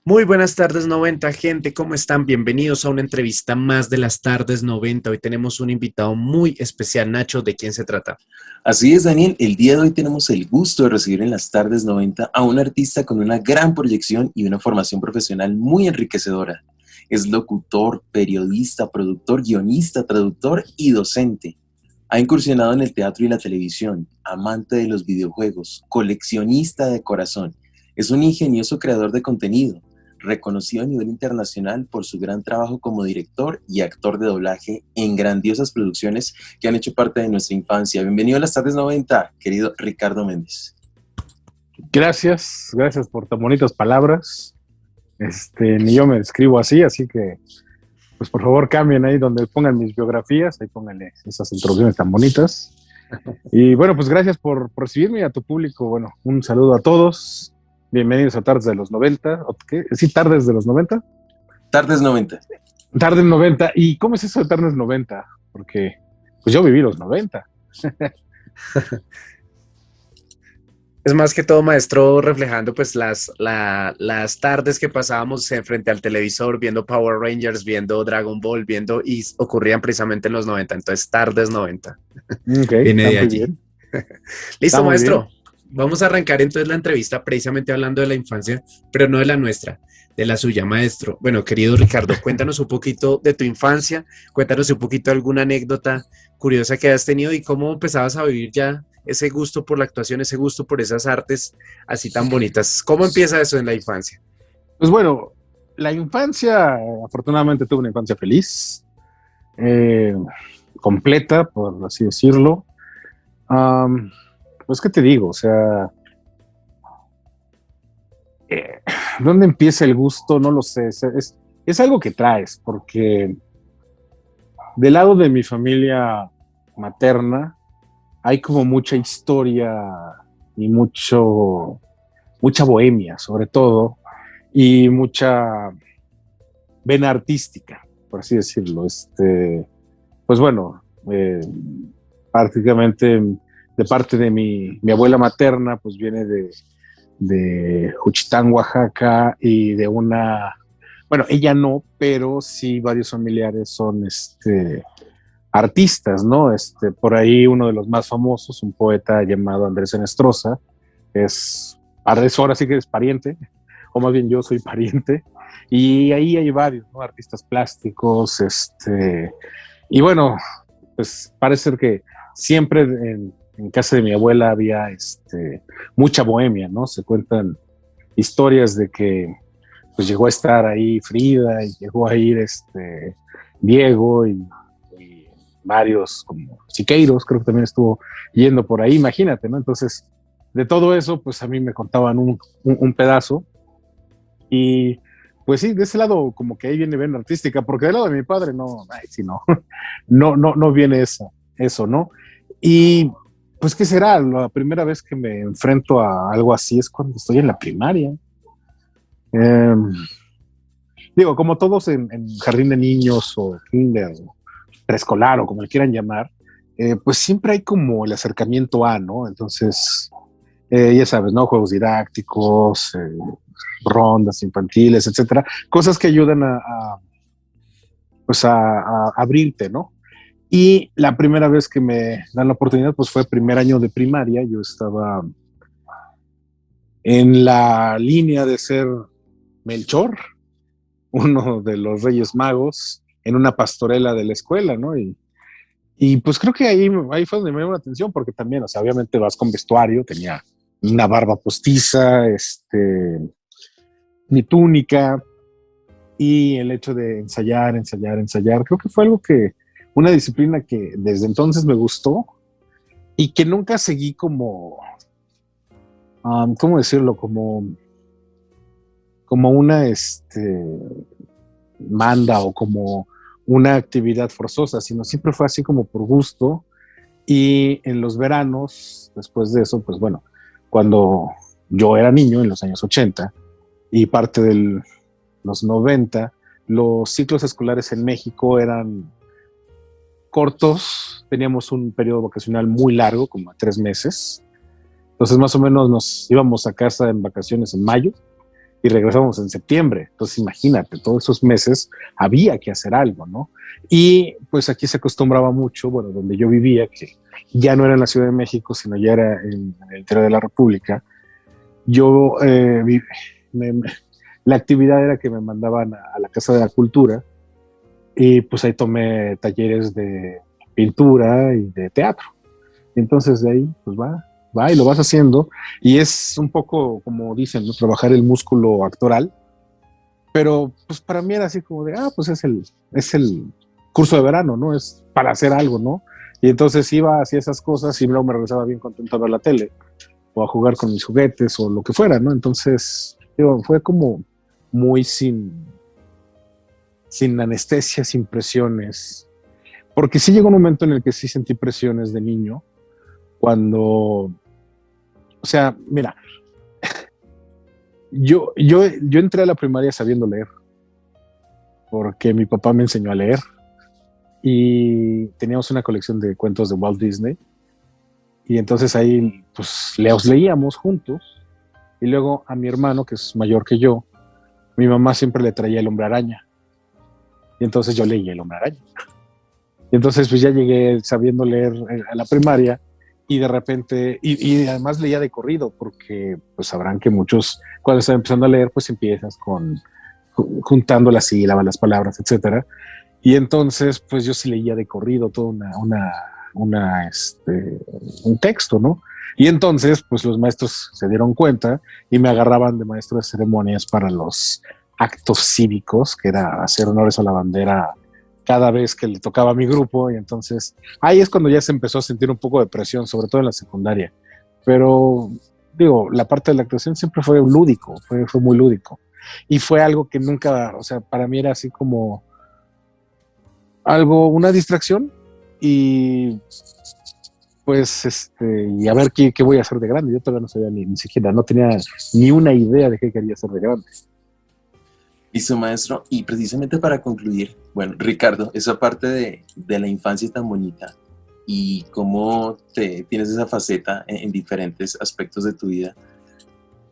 Muy buenas tardes 90 gente, ¿cómo están? Bienvenidos a una entrevista más de las tardes 90. Hoy tenemos un invitado muy especial, Nacho, ¿de quién se trata? Así es, Daniel. El día de hoy tenemos el gusto de recibir en las tardes 90 a un artista con una gran proyección y una formación profesional muy enriquecedora. Es locutor, periodista, productor, guionista, traductor y docente. Ha incursionado en el teatro y la televisión, amante de los videojuegos, coleccionista de corazón. Es un ingenioso creador de contenido, reconocido a nivel internacional por su gran trabajo como director y actor de doblaje en grandiosas producciones que han hecho parte de nuestra infancia. Bienvenido a las tardes 90, querido Ricardo Méndez. Gracias por tan bonitas palabras. Ni yo me describo así que, pues por favor cambien ahí donde pongan mis biografías, ahí pónganle esas introducciones tan bonitas. Y bueno, pues gracias por recibirme y a tu público. Bueno, un saludo a todos. Bienvenidos a Tardes de los 90. ¿O qué? ¿Sí, Tardes de los 90? Tardes 90. Tardes 90. ¿Y cómo es eso de Tardes 90? Porque pues yo viví los 90. Es más que todo, maestro, reflejando pues las tardes que pasábamos frente al televisor, viendo Power Rangers, viendo Dragon Ball, y ocurrían precisamente en los 90, entonces tardes 90. Okay, Viene de muy allí. bien. Listo, Muy maestro. Bien. Vamos a arrancar entonces la entrevista precisamente hablando de la infancia, pero no de la nuestra, de la suya, maestro. Bueno, querido Ricardo, cuéntanos un poquito de tu infancia, cuéntanos un poquito alguna anécdota curiosa que has tenido y cómo empezabas a vivir ya ese gusto por la actuación, ese gusto por esas artes así tan bonitas. ¿Cómo empieza eso en la infancia? Pues bueno, la infancia, afortunadamente tuve una infancia feliz, completa, por así decirlo. Pues, ¿qué te digo? O sea, ¿dónde empieza el gusto? No lo sé. Es algo que traes, porque del lado de mi familia materna hay como mucha historia y mucha bohemia, sobre todo, y mucha vena artística, por así decirlo. Pues bueno, prácticamente de parte de mi abuela materna, pues viene de Juchitán, Oaxaca, y de bueno, ella no, pero sí varios familiares son artistas, ¿no? Por ahí uno de los más famosos, un poeta llamado Andrés Enestrosa, ahora sí que es pariente, o más bien yo soy pariente, y ahí hay varios, ¿no? Artistas plásticos, y bueno, pues parece ser que siempre en casa de mi abuela había mucha bohemia, ¿no? Se cuentan historias de que pues llegó a estar ahí Frida y llegó a ir Diego y varios como Siqueiros, creo que también estuvo yendo por ahí, imagínate, ¿no? Entonces, de todo eso, pues a mí me contaban un pedazo y pues sí, de ese lado como que ahí viene bien artística, porque del lado de mi padre no, ay, sí, no, no viene eso, ¿no? Y pues, ¿qué será? La primera vez que me enfrento a algo así es cuando estoy en la primaria. Digo, como todos en jardín de niños o kinder o preescolar o como le quieran llamar, pues siempre hay como el acercamiento a, ¿no? Entonces, ya sabes, ¿no? Juegos didácticos, rondas infantiles, etcétera, cosas que ayudan pues a abrirte, ¿no? Y la primera vez que me dan la oportunidad, pues fue primer año de primaria. Yo estaba en la línea de ser Melchor, uno de los Reyes Magos, en una pastorela de la escuela, ¿no? Y pues creo que ahí fue donde me llamó la atención, porque también, o sea, obviamente vas con vestuario, tenía una barba postiza, mi túnica, y el hecho de ensayar, creo que fue una disciplina que desde entonces me gustó y que nunca seguí como, ¿cómo decirlo? Como una manda o como una actividad forzosa, sino siempre fue así como por gusto. Y en los veranos, después de eso, pues bueno, cuando yo era niño, en los años 80 y parte de los 90, los ciclos escolares en México eran cortos, teníamos un periodo vacacional muy largo, como a 3 meses. Entonces, más o menos nos íbamos a casa en vacaciones en mayo y regresamos en septiembre. Entonces, imagínate, todos esos meses había que hacer algo, ¿no? Y pues aquí se acostumbraba mucho, bueno, donde yo vivía, que ya no era en la Ciudad de México, sino ya era en el interior de la República. Yo, la actividad era que me mandaban a la Casa de la Cultura y pues ahí tomé talleres de pintura y de teatro. Entonces de ahí, pues va y lo vas haciendo. Y es un poco, como dicen, ¿no? Trabajar el músculo actoral. Pero pues para mí era así como de, pues es el curso de verano, ¿no? Es para hacer algo, ¿no? Y entonces iba, hacía esas cosas y luego me regresaba bien contento a ver la tele o a jugar con mis juguetes o lo que fuera, ¿no? Entonces, digo, fue como muy sin anestesia, sin presiones. Porque sí llegó un momento en el que sí sentí presiones de niño, cuando, o sea, mira, yo entré a la primaria sabiendo leer, porque mi papá me enseñó a leer y teníamos una colección de cuentos de Walt Disney y entonces ahí pues los leíamos juntos y luego a mi hermano, que es mayor que yo, mi mamá siempre le traía el Hombre Araña y entonces yo leía el Hombre Araña. Y entonces pues ya llegué sabiendo leer a la primaria y de repente, y además leía de corrido, porque pues sabrán que muchos cuando están empezando a leer pues empiezas juntando las sílabas, las palabras, etcétera. Y entonces pues yo sí leía de corrido todo un texto, ¿no? Y entonces pues los maestros se dieron cuenta y me agarraban de maestro de ceremonias para los actos cívicos, que era hacer honores a la bandera cada vez que le tocaba a mi grupo, y entonces ahí es cuando ya se empezó a sentir un poco de presión, sobre todo en la secundaria. Pero digo, la parte de la actuación siempre fue lúdico, fue muy lúdico. Y fue algo que nunca, o sea, para mí era así como una distracción y pues, y a ver qué voy a hacer de grande. Yo todavía no sabía ni siquiera, no tenía ni una idea de qué quería hacer de grande. Listo, maestro. Y precisamente para concluir, bueno, Ricardo, esa parte de la infancia tan bonita y cómo tienes esa faceta en diferentes aspectos de tu vida,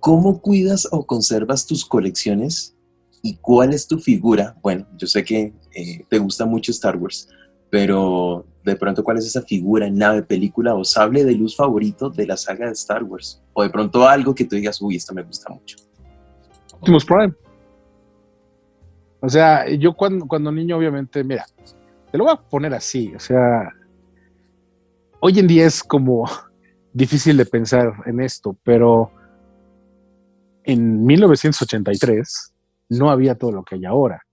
¿cómo cuidas o conservas tus colecciones y cuál es tu figura? Bueno, yo sé que te gusta mucho Star Wars, pero de pronto, ¿cuál es esa figura, nave, película o sable de luz favorito de la saga de Star Wars? O de pronto algo que tú digas, uy, esto me gusta mucho. Optimus Prime. O sea, yo cuando niño, obviamente, mira, te lo voy a poner así, o sea, hoy en día es como difícil de pensar en esto, pero en 1983 no había todo lo que hay ahora.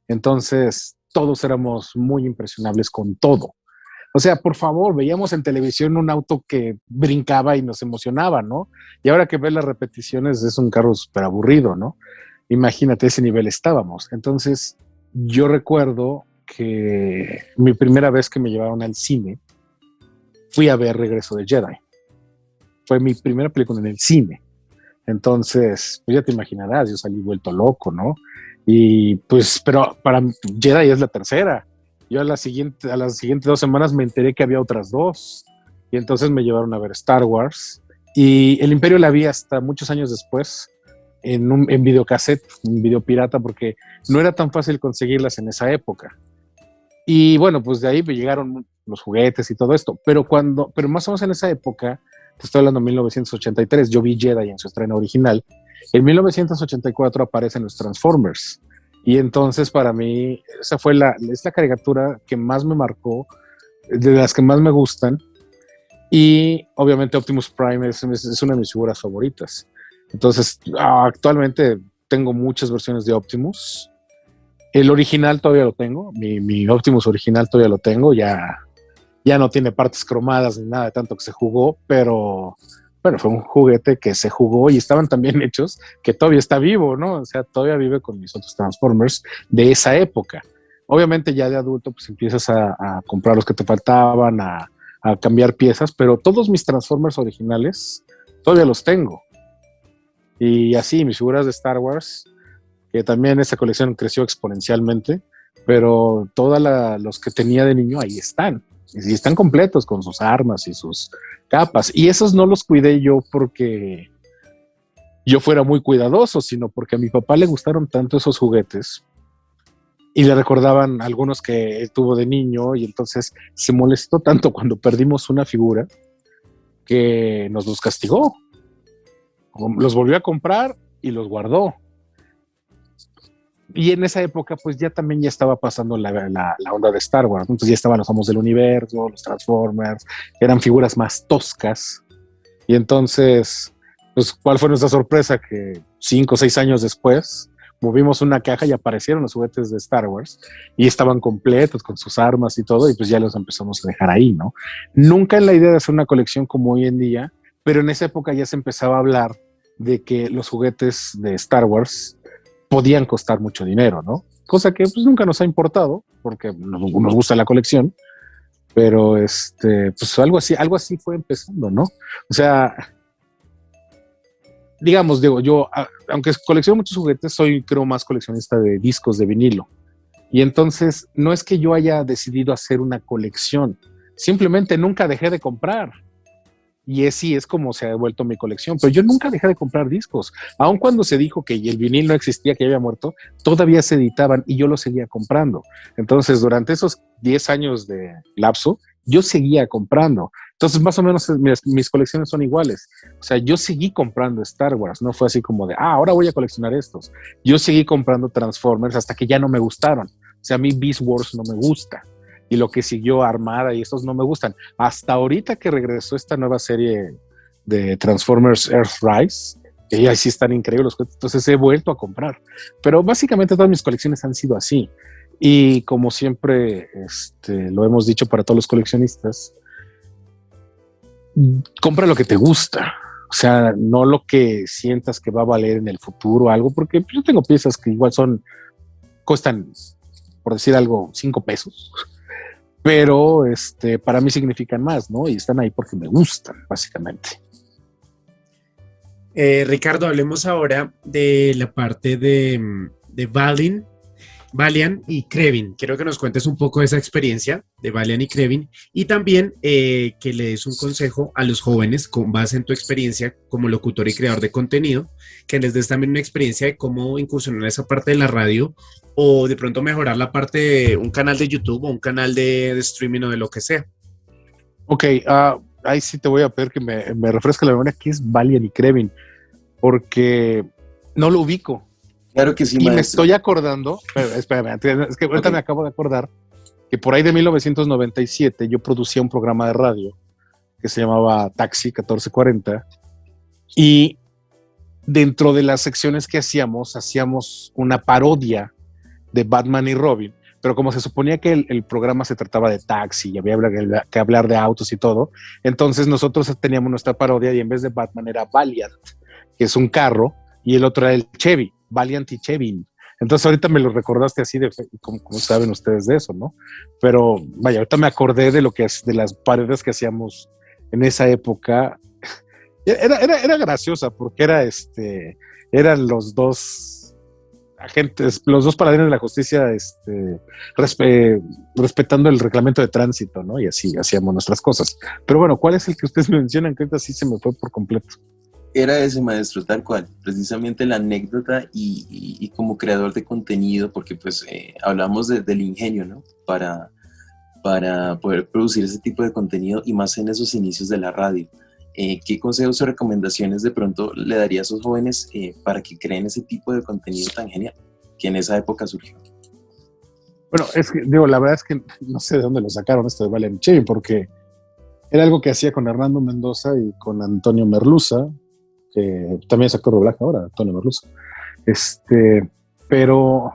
Entonces, todos éramos muy impresionables con todo. O sea, por favor, veíamos en televisión un auto que brincaba y nos emocionaba, ¿no? Y ahora que ves las repeticiones es un carro súper aburrido, ¿no? Imagínate, ese nivel estábamos. Entonces, yo recuerdo que mi primera vez que me llevaron al cine, fui a ver Regreso de Jedi. Fue mi primera película en el cine. Entonces, pues ya te imaginarás, yo salí vuelto loco, ¿no? Y pues, pero para Jedi es la tercera. Yo a las siguientes 2 semanas me enteré que había otras 2. Y entonces me llevaron a ver Star Wars. Y El Imperio la vi hasta muchos años después, en videocassette, un video pirata, porque no era tan fácil conseguirlas en esa época. Y bueno, pues de ahí me llegaron los juguetes y todo esto. Pero más o menos en esa época, te estoy hablando de 1983, yo vi Jedi en su estreno original. En 1984 aparecen los Transformers. Y entonces para mí, esa fue es la caricatura que más me marcó, de las que más me gustan. Y obviamente Optimus Prime es una de mis figuras favoritas. Entonces, actualmente tengo muchas versiones de Optimus. El original todavía lo tengo, mi Optimus original todavía lo tengo, ya no tiene partes cromadas ni nada de tanto que se jugó, pero bueno, fue un juguete que se jugó y estaban tan bien hechos que todavía está vivo, ¿no? O sea, todavía vive con mis otros Transformers de esa época. Obviamente ya de adulto pues empiezas a comprar los que te faltaban, a cambiar piezas, pero todos mis Transformers originales todavía los tengo. Y así, mis figuras de Star Wars, que también esa colección creció exponencialmente, pero todos los que tenía de niño ahí están. Y están completos con sus armas y sus capas. Y esos no los cuidé yo porque yo fuera muy cuidadoso, sino porque a mi papá le gustaron tanto esos juguetes y le recordaban algunos que él tuvo de niño, y entonces se molestó tanto cuando perdimos una figura que nos los castigó. Los volvió a comprar y los guardó. Y en esa época, pues ya también ya estaba pasando la onda de Star Wars, ¿no? Entonces ya estaban los Amos del Universo, los Transformers, eran figuras más toscas. Y entonces, pues, ¿cuál fue nuestra sorpresa? Que 5 o 6 años después, movimos una caja y aparecieron los juguetes de Star Wars y estaban completos con sus armas y todo, y pues ya los empezamos a dejar ahí, ¿no? Nunca en la idea de hacer una colección como hoy en día, pero en esa época ya se empezaba a hablar de que los juguetes de Star Wars podían costar mucho dinero, ¿no? Cosa que pues nunca nos ha importado, porque nos gusta la colección, pero pues algo así fue empezando, ¿no? O sea, digamos, digo, yo, aunque colecciono muchos juguetes, soy creo más coleccionista de discos de vinilo. Y entonces no es que yo haya decidido hacer una colección, simplemente nunca dejé de comprar. Y sí, es como se ha vuelto mi colección, pero yo nunca dejé de comprar discos. Aun cuando se dijo que el vinil no existía, que había muerto, todavía se editaban y yo lo seguía comprando. Entonces, durante esos 10 años de lapso, yo seguía comprando. Entonces, más o menos mis colecciones son iguales. O sea, yo seguí comprando Star Wars, no fue así como de, ahora voy a coleccionar estos. Yo seguí comprando Transformers hasta que ya no me gustaron. O sea, a mí Beast Wars no me gusta. Y lo que siguió Armada y estos no me gustan. Hasta ahorita que regresó esta nueva serie de Transformers Earthrise, que ahí sí están increíbles, entonces he vuelto a comprar. Pero básicamente todas mis colecciones han sido así. Y como siempre lo hemos dicho para todos los coleccionistas, compra lo que te gusta. O sea, no lo que sientas que va a valer en el futuro o algo, porque yo tengo piezas que igual cuestan, por decir algo, 5 pesos. Pero para mí significan más, ¿no? Y están ahí porque me gustan, básicamente. Ricardo, hablemos ahora de la parte de Valiant y Krevin. Quiero que nos cuentes un poco de esa experiencia de Valiant y Krevin, y también que le des un consejo a los jóvenes con base en tu experiencia como locutor y creador de contenido, que les des también una experiencia de cómo incursionar esa parte de la radio o de pronto mejorar la parte de un canal de YouTube o un canal de streaming o de lo que sea. Ok, ahí sí te voy a pedir que me refresque la memoria qué es Valiant y Krevin, porque no lo ubico. Claro que sí, y maestro. Me estoy acordando, espérame, es que ahorita me acabo de acordar que por ahí de 1997 yo producía un programa de radio que se llamaba Taxi 1440, y dentro de las secciones que hacíamos una parodia de Batman y Robin, pero como se suponía que el programa se trataba de taxi y había que hablar de autos y todo, entonces nosotros teníamos nuestra parodia y en vez de Batman era Valiant, que es un carro, y el otro era el Chevy, Valiant y Chevy. Entonces ahorita me lo recordaste así como saben ustedes de eso, ¿no? Pero vaya, ahorita me acordé de de las parodias que hacíamos en esa época. Era graciosa porque eran los dos agentes, los dos paladines de la justicia, respetando el reglamento de tránsito, ¿no? Y así hacíamos nuestras cosas. Pero bueno, ¿cuál es el que ustedes mencionan? Que ahorita sí se me fue por completo. Era ese, maestro, tal cual, precisamente la anécdota y como creador de contenido, porque pues hablamos del ingenio, ¿no? Para poder producir ese tipo de contenido y más en esos inicios de la radio. ¿Qué consejos o recomendaciones de pronto le daría a esos jóvenes para que creen ese tipo de contenido tan genial que en esa época surgió? Bueno, es que, digo, la verdad es que no sé de dónde lo sacaron esto de Valiant Chevy, porque era algo que hacía con Hernando Mendoza y con Antonio Merluza, que también es actor de doblaje ahora, Antonio Merluza. Pero,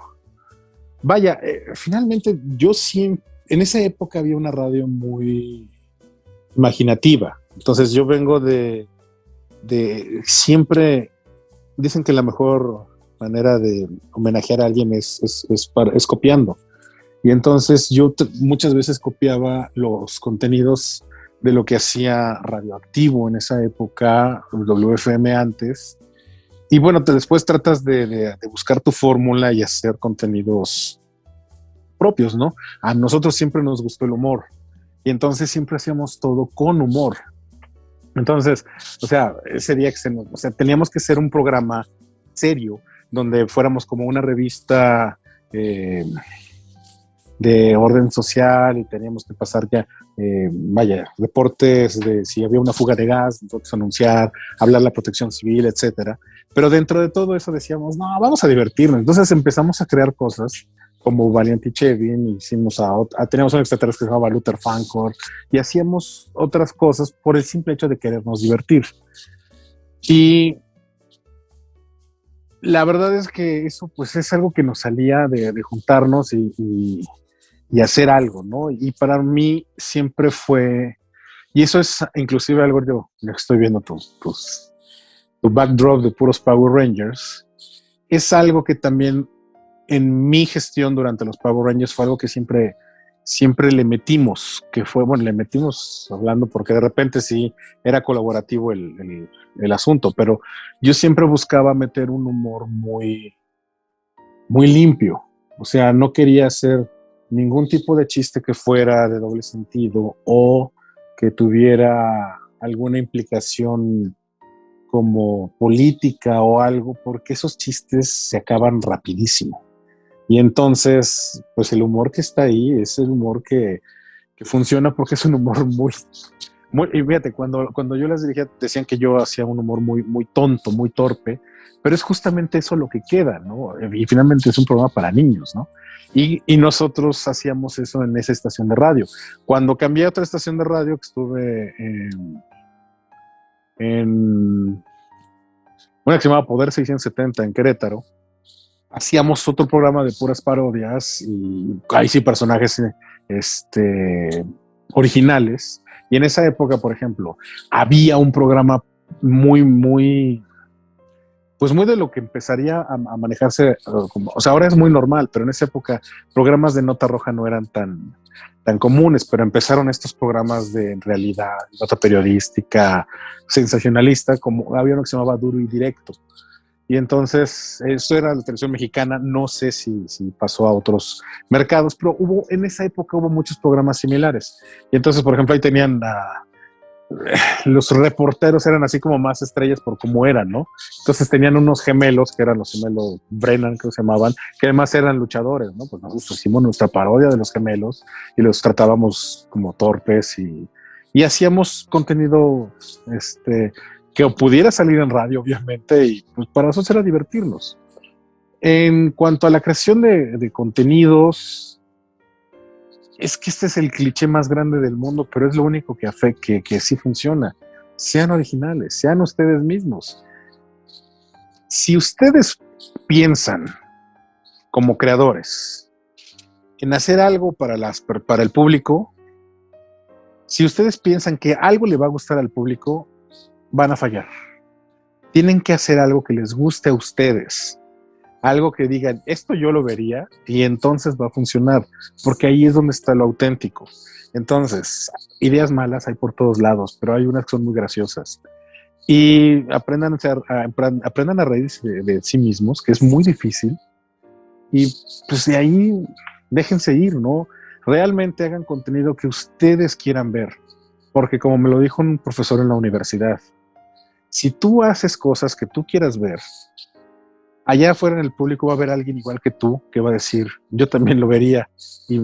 vaya, finalmente yo siempre, en esa época había una radio muy imaginativa. Entonces yo vengo de siempre, dicen que la mejor manera de homenajear a alguien es copiando. Y entonces yo muchas veces copiaba los contenidos de lo que hacía Radioactivo en esa época, WFM antes. Y bueno, después tratas de buscar tu fórmula y hacer contenidos propios, ¿no? A nosotros siempre nos gustó el humor. Y entonces siempre hacíamos todo con humor. Entonces, o sea, ese día o sea, teníamos que ser un programa serio, donde fuéramos como una revista eh, de orden social y teníamos que pasar ya, vaya, reportes de si había una fuga de gas, nosotros anunciar, hablar la protección civil, etcétera. Pero dentro de todo eso decíamos, no, vamos a divertirnos. Entonces empezamos a crear cosas como Valiant y Chevin, hicimos teníamos un extraterrestre que se llamaba Luther Fancor, y hacíamos otras cosas por el simple hecho de querernos divertir. Y la verdad es que eso pues es algo que nos salía de juntarnos y hacer algo, ¿no? Y para mí siempre fue, y eso es inclusive algo, yo estoy viendo tu backdrop de puros Power Rangers, es algo que también en mi gestión durante los Power Rangers fue algo que siempre le metimos, que fue, bueno, le metimos hablando porque de repente sí era colaborativo el asunto, pero yo siempre buscaba meter un humor muy, muy limpio, o sea, no quería hacer ningún tipo de chiste que fuera de doble sentido o que tuviera alguna implicación como política o algo, porque esos chistes se acaban rapidísimo. Y entonces, pues el humor que está ahí es el humor que funciona porque es un humor y fíjate, cuando yo las dirigía decían que yo hacía un humor muy, muy tonto, muy torpe, pero es justamente eso lo que queda, ¿no? Y finalmente es un programa para niños, ¿no? Y nosotros hacíamos eso en esa estación de radio. Cuando cambié a otra estación de radio, que estuve en una que se llamaba Poder 670 en Querétaro, hacíamos otro programa de puras parodias y ahí sí personajes originales. Y en esa época, por ejemplo, había un programa muy, muy, pues muy de lo que empezaría a manejarse, o sea, ahora es muy normal, pero en esa época programas de nota roja no eran tan comunes, pero empezaron estos programas de realidad, nota periodística, sensacionalista, como había uno que se llamaba Duro y Directo. Y entonces, eso era la televisión mexicana, no sé si pasó a otros mercados, pero en esa época hubo muchos programas similares. Y entonces, por ejemplo, ahí tenían los reporteros eran así como más estrellas por cómo eran, ¿no? Entonces tenían unos gemelos, que eran los gemelos Brennan, que se llamaban, que además eran luchadores, ¿no? Pues nosotros hicimos nuestra parodia de los gemelos y los tratábamos como torpes y hacíamos contenido que pudiera salir en radio, obviamente, y pues para nosotros era divertirnos. En cuanto a la creación de contenidos, es que este es el cliché más grande del mundo, pero es lo único que sí funciona. Sean originales, sean ustedes mismos. Si ustedes piensan como creadores en hacer algo para el público, si ustedes piensan que algo le va a gustar al público, van a fallar. Tienen que hacer algo que les guste a ustedes. Algo que digan, esto yo lo vería y entonces va a funcionar, porque ahí es donde está lo auténtico. Entonces, ideas malas hay por todos lados, pero hay unas que son muy graciosas. Y aprendan a reírse de sí mismos, que es muy difícil, y pues de ahí déjense ir, ¿no? Realmente hagan contenido que ustedes quieran ver, porque como me lo dijo un profesor en la universidad, si tú haces cosas que tú quieras ver, allá afuera en el público va a haber alguien igual que tú que va a decir, yo también lo vería. Y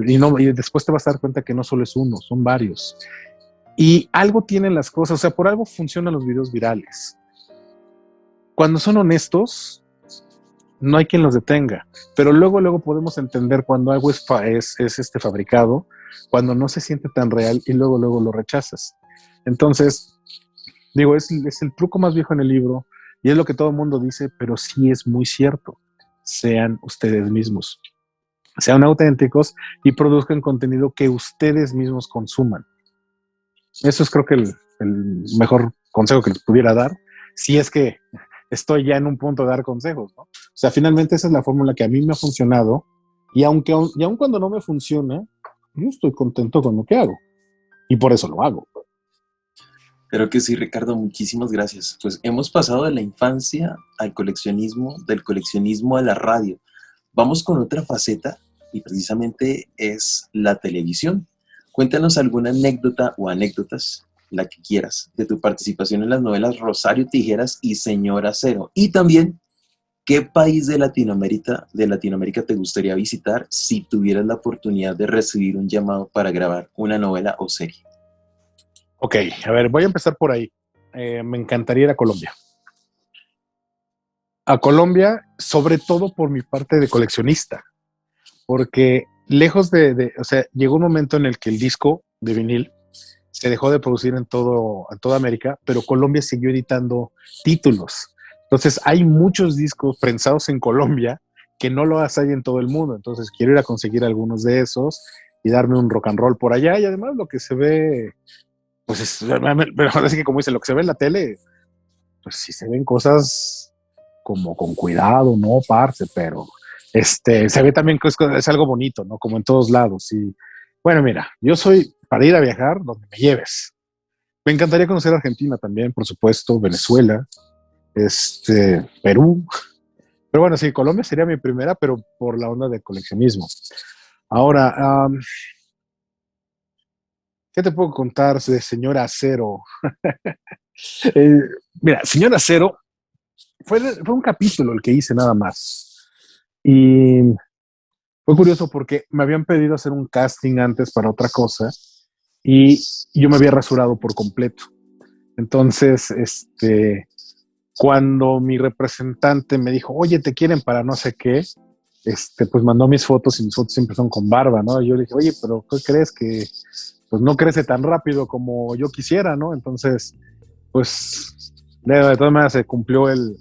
después te vas a dar cuenta que no solo es uno, son varios. Y algo tienen las cosas, o sea, por algo funcionan los videos virales. Cuando son honestos, no hay quien los detenga. Pero luego podemos entender cuando algo es fabricado, cuando no se siente tan real y luego lo rechazas. Entonces, digo, es el truco más viejo en el libro. Y es lo que todo el mundo dice, pero sí es muy cierto. Sean ustedes mismos. Sean auténticos y produzcan contenido que ustedes mismos consuman. Eso es creo que el mejor consejo que les pudiera dar, si es que estoy ya en un punto de dar consejos, ¿no? O sea, finalmente esa es la fórmula que a mí me ha funcionado y aun cuando no me funciona, yo estoy contento con lo que hago y por eso lo hago. Creo que sí, Ricardo, muchísimas gracias. Pues hemos pasado de la infancia al coleccionismo, del coleccionismo a la radio. Vamos con otra faceta y precisamente es la televisión. Cuéntanos alguna anécdota o anécdotas la que quieras, de tu participación en las novelas Rosario Tijeras y Señora Cero. Y también, ¿qué país de Latinoamérica te gustaría visitar si tuvieras la oportunidad de recibir un llamado para grabar una novela o serie? Ok, a ver, voy a empezar por ahí. Me encantaría ir a Colombia. A Colombia, sobre todo por mi parte de coleccionista, porque lejos o sea, llegó un momento en el que el disco de vinil se dejó de producir en toda América, pero Colombia siguió editando títulos. Entonces, hay muchos discos prensados en Colombia que no los hay en todo el mundo. Entonces, quiero ir a conseguir algunos de esos y darme un rock and roll por allá. Y además, lo que se ve, pues, pero ahora sí que como dice, lo que se ve en la tele, pues sí se ven cosas como con cuidado, ¿no? Parce, pero se ve también que es algo bonito, ¿no? Como en todos lados. Y bueno, mira, yo soy para ir a viajar donde me lleves. Me encantaría conocer Argentina también, por supuesto, Venezuela, Perú. Pero bueno, sí, Colombia sería mi primera, pero por la onda de coleccionismo. Ahora, ¿qué te puedo contar de Señora Acero? Eh, Mira, Señora Acero fue un capítulo el que hice nada más. Y fue curioso porque me habían pedido hacer un casting antes para otra cosa y yo me había rasurado por completo. Entonces, cuando mi representante me dijo, oye, te quieren para no sé qué, pues mandó mis fotos y mis fotos siempre son con barba, ¿no? Y yo le dije, oye, pero ¿qué crees que pues no crece tan rápido como yo quisiera, ¿no? Entonces, pues de todas maneras se cumplió el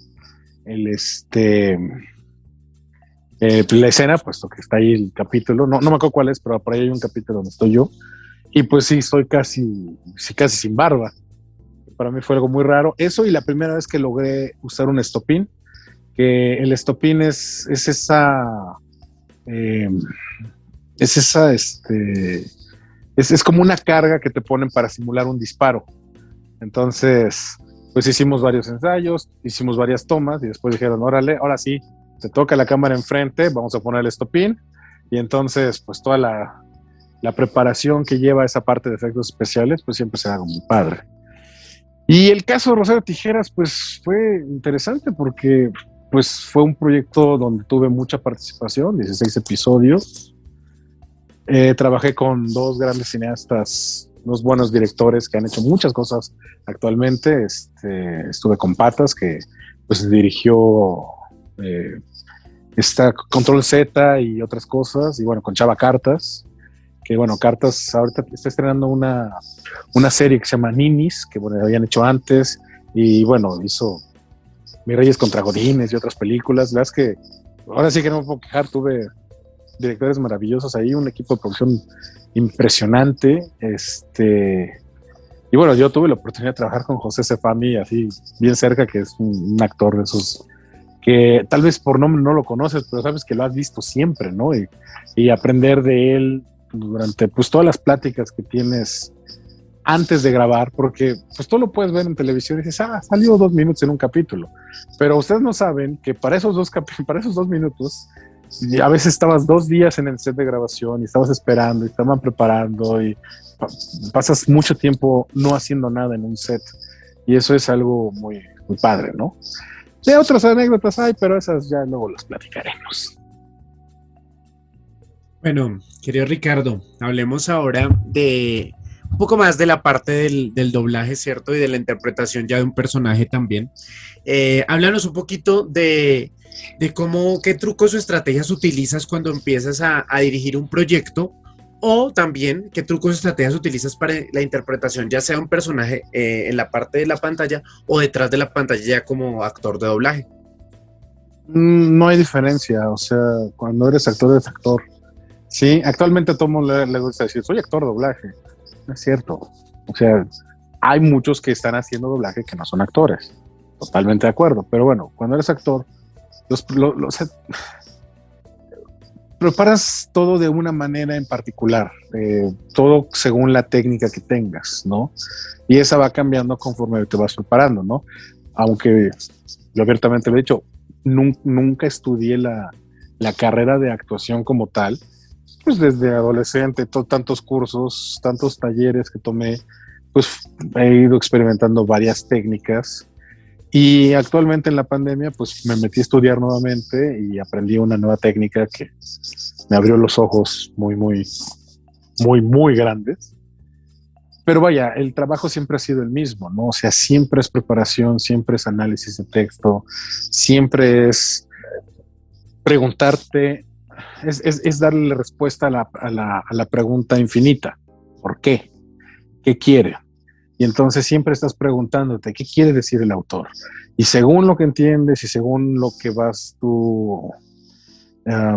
la escena, puesto que está ahí el capítulo, no me acuerdo cuál es, pero por ahí hay un capítulo donde estoy yo, y pues sí, estoy casi sin barba. Para mí fue algo muy raro. Eso y la primera vez que logré usar un estopín, que el estopín es eh, esa, es como una carga que te ponen para simular un disparo. Entonces, pues hicimos varios ensayos, hicimos varias tomas y después dijeron, órale, ahora sí, te toca la cámara enfrente, vamos a poner el estopín. Y entonces, pues toda la preparación que lleva esa parte de efectos especiales, pues siempre será algo muy padre. Y el caso de Rosario Tijeras, pues fue interesante porque pues fue un proyecto donde tuve mucha participación, 16 episodios. Trabajé con dos grandes cineastas, dos buenos directores que han hecho muchas cosas actualmente. Estuve con Patas, que pues dirigió Control Z y otras cosas, y bueno, con Chava Cartas, que bueno, Cartas ahorita está estrenando una serie que se llama Ninis, que bueno, habían hecho antes, y bueno, hizo Mis Reyes contra Godines y otras películas. La verdad es que ahora sí que no me puedo quejar, tuve directores maravillosos ahí, un equipo de producción impresionante, y bueno, yo tuve la oportunidad de trabajar con José Sefami así bien cerca, que es un actor de esos que tal vez por nombre no lo conoces, pero sabes que lo has visto siempre, ¿no? Y aprender de él durante pues todas las pláticas que tienes antes de grabar, porque pues tú lo puedes ver en televisión y dices, salió 2 minutos en un capítulo, pero ustedes no saben que para esos 2 minutos, y a veces estabas 2 días en el set de grabación y estabas esperando y estaban preparando y pasas mucho tiempo no haciendo nada en un set, y eso es algo muy, muy padre, ¿no? De otras anécdotas hay, pero esas ya luego las platicaremos. Bueno, querido Ricardo, hablemos ahora de un poco más de la parte del doblaje, ¿cierto? Y de la interpretación ya de un personaje también. Háblanos un poquito de cómo, qué trucos o estrategias utilizas cuando empiezas a dirigir un proyecto, o también qué trucos o estrategias utilizas para la interpretación, ya sea un personaje en la parte de la pantalla o detrás de la pantalla ya como actor de doblaje. No hay diferencia, o sea, cuando eres actor. Sí, actualmente a todo el mundo le gusta decir, soy actor de doblaje. No es cierto. O sea, hay muchos que están haciendo doblaje que no son actores. Totalmente de acuerdo. Pero bueno, cuando eres actor, o sea, preparas todo de una manera en particular, todo según la técnica que tengas, ¿no? Y esa va cambiando conforme te vas preparando, ¿no? Aunque yo abiertamente lo he dicho, nunca estudié la carrera de actuación como tal, pues desde adolescente, tantos cursos, tantos talleres que tomé, pues he ido experimentando varias técnicas y actualmente en la pandemia pues me metí a estudiar nuevamente y aprendí una nueva técnica que me abrió los ojos muy grandes. Pero vaya, el trabajo siempre ha sido el mismo, ¿no? O sea, siempre es preparación, siempre es análisis de texto, siempre es preguntarte, es darle respuesta a la pregunta infinita. ¿Por qué? ¿Qué quiere? Y entonces siempre estás preguntándote, ¿qué quiere decir el autor? Y según lo que entiendes y según lo que vas tú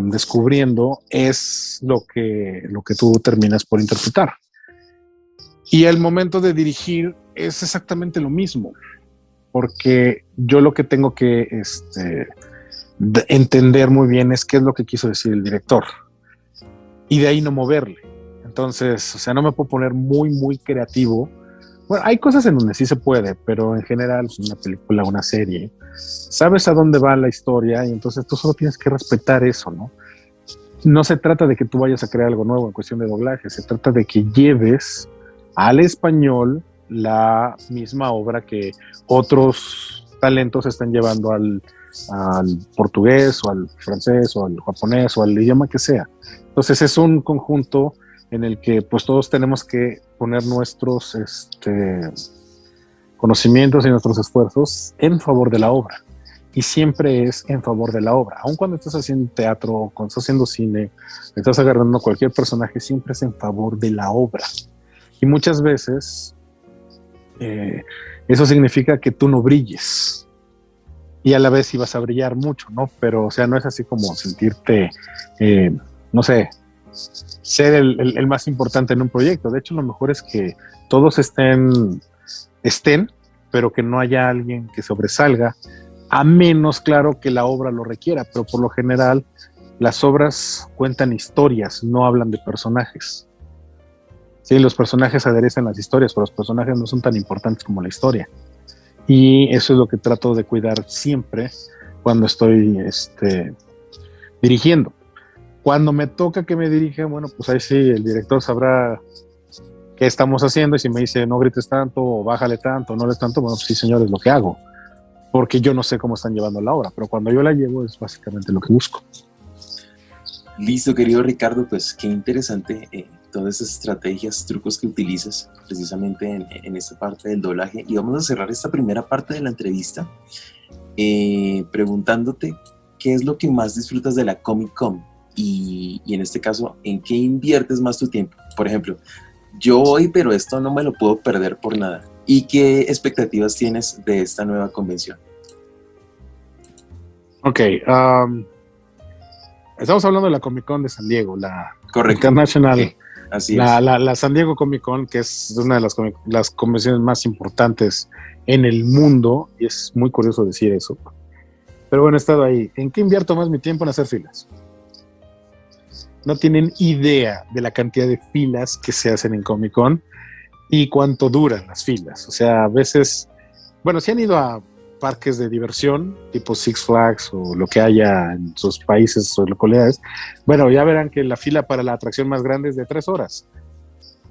descubriendo, es lo que tú terminas por interpretar. Y el momento de dirigir es exactamente lo mismo, porque yo lo que tengo que entender muy bien es qué es lo que quiso decir el director y de ahí no moverle. Entonces, o sea, no me puedo poner muy creativo. Bueno, hay cosas en donde sí se puede, pero en general, una película, una serie, sabes a dónde va la historia y entonces tú solo tienes que respetar eso, ¿no? No se trata de que tú vayas a crear algo nuevo en cuestión de doblaje, se trata de que lleves al español la misma obra que otros talentos están llevando al portugués o al francés o al japonés o al idioma que sea. Entonces es un conjunto en el que pues todos tenemos que poner nuestros conocimientos y nuestros esfuerzos en favor de la obra. Y siempre es en favor de la obra. Aun cuando estás haciendo teatro, cuando estás haciendo cine, estás agarrando cualquier personaje, siempre es en favor de la obra. Y muchas veces eso significa que tú no brilles. Y a la vez ibas a brillar mucho, ¿no? Pero, o sea, no es así como sentirte, no sé, ser el más importante en un proyecto. De hecho, lo mejor es que todos estén, pero que no haya alguien que sobresalga, a menos, claro, que la obra lo requiera. Pero por lo general, las obras cuentan historias, no hablan de personajes. Sí, los personajes aderezan las historias, pero los personajes no son tan importantes como la historia. Y eso es lo que trato de cuidar siempre cuando estoy dirigiendo. Cuando me toca que me dirijan, bueno, pues ahí sí, el director sabrá qué estamos haciendo y si me dice no grites tanto o bájale tanto o no le tanto, bueno, pues sí, señor, es lo que hago. Porque yo no sé cómo están llevando la obra, pero cuando yo la llevo es básicamente lo que busco. Listo, querido Ricardo, pues qué interesante todas esas estrategias, trucos que utilizas precisamente en esta parte del doblaje. Y vamos a cerrar esta primera parte de la entrevista preguntándote qué es lo que más disfrutas de la Comic Con y en este caso, ¿en qué inviertes más tu tiempo? Por ejemplo, yo voy, pero esto no me lo puedo perder por nada. ¿Y qué expectativas tienes de esta nueva convención? Ok, estamos hablando de la Comic Con de San Diego, la Correcto. International, sí, así es. la San Diego Comic Con, que es una de las convenciones más importantes en el mundo, y es muy curioso decir eso. Pero bueno, he estado ahí. ¿En qué invierto más mi tiempo? En hacer filas. No tienen idea de la cantidad de filas que se hacen en Comic Con y cuánto duran las filas. O sea, a veces, bueno, si han ido a parques de diversión, tipo Six Flags o lo que haya en sus países o localidades, bueno, ya verán que la fila para la atracción más grande es de 3 horas.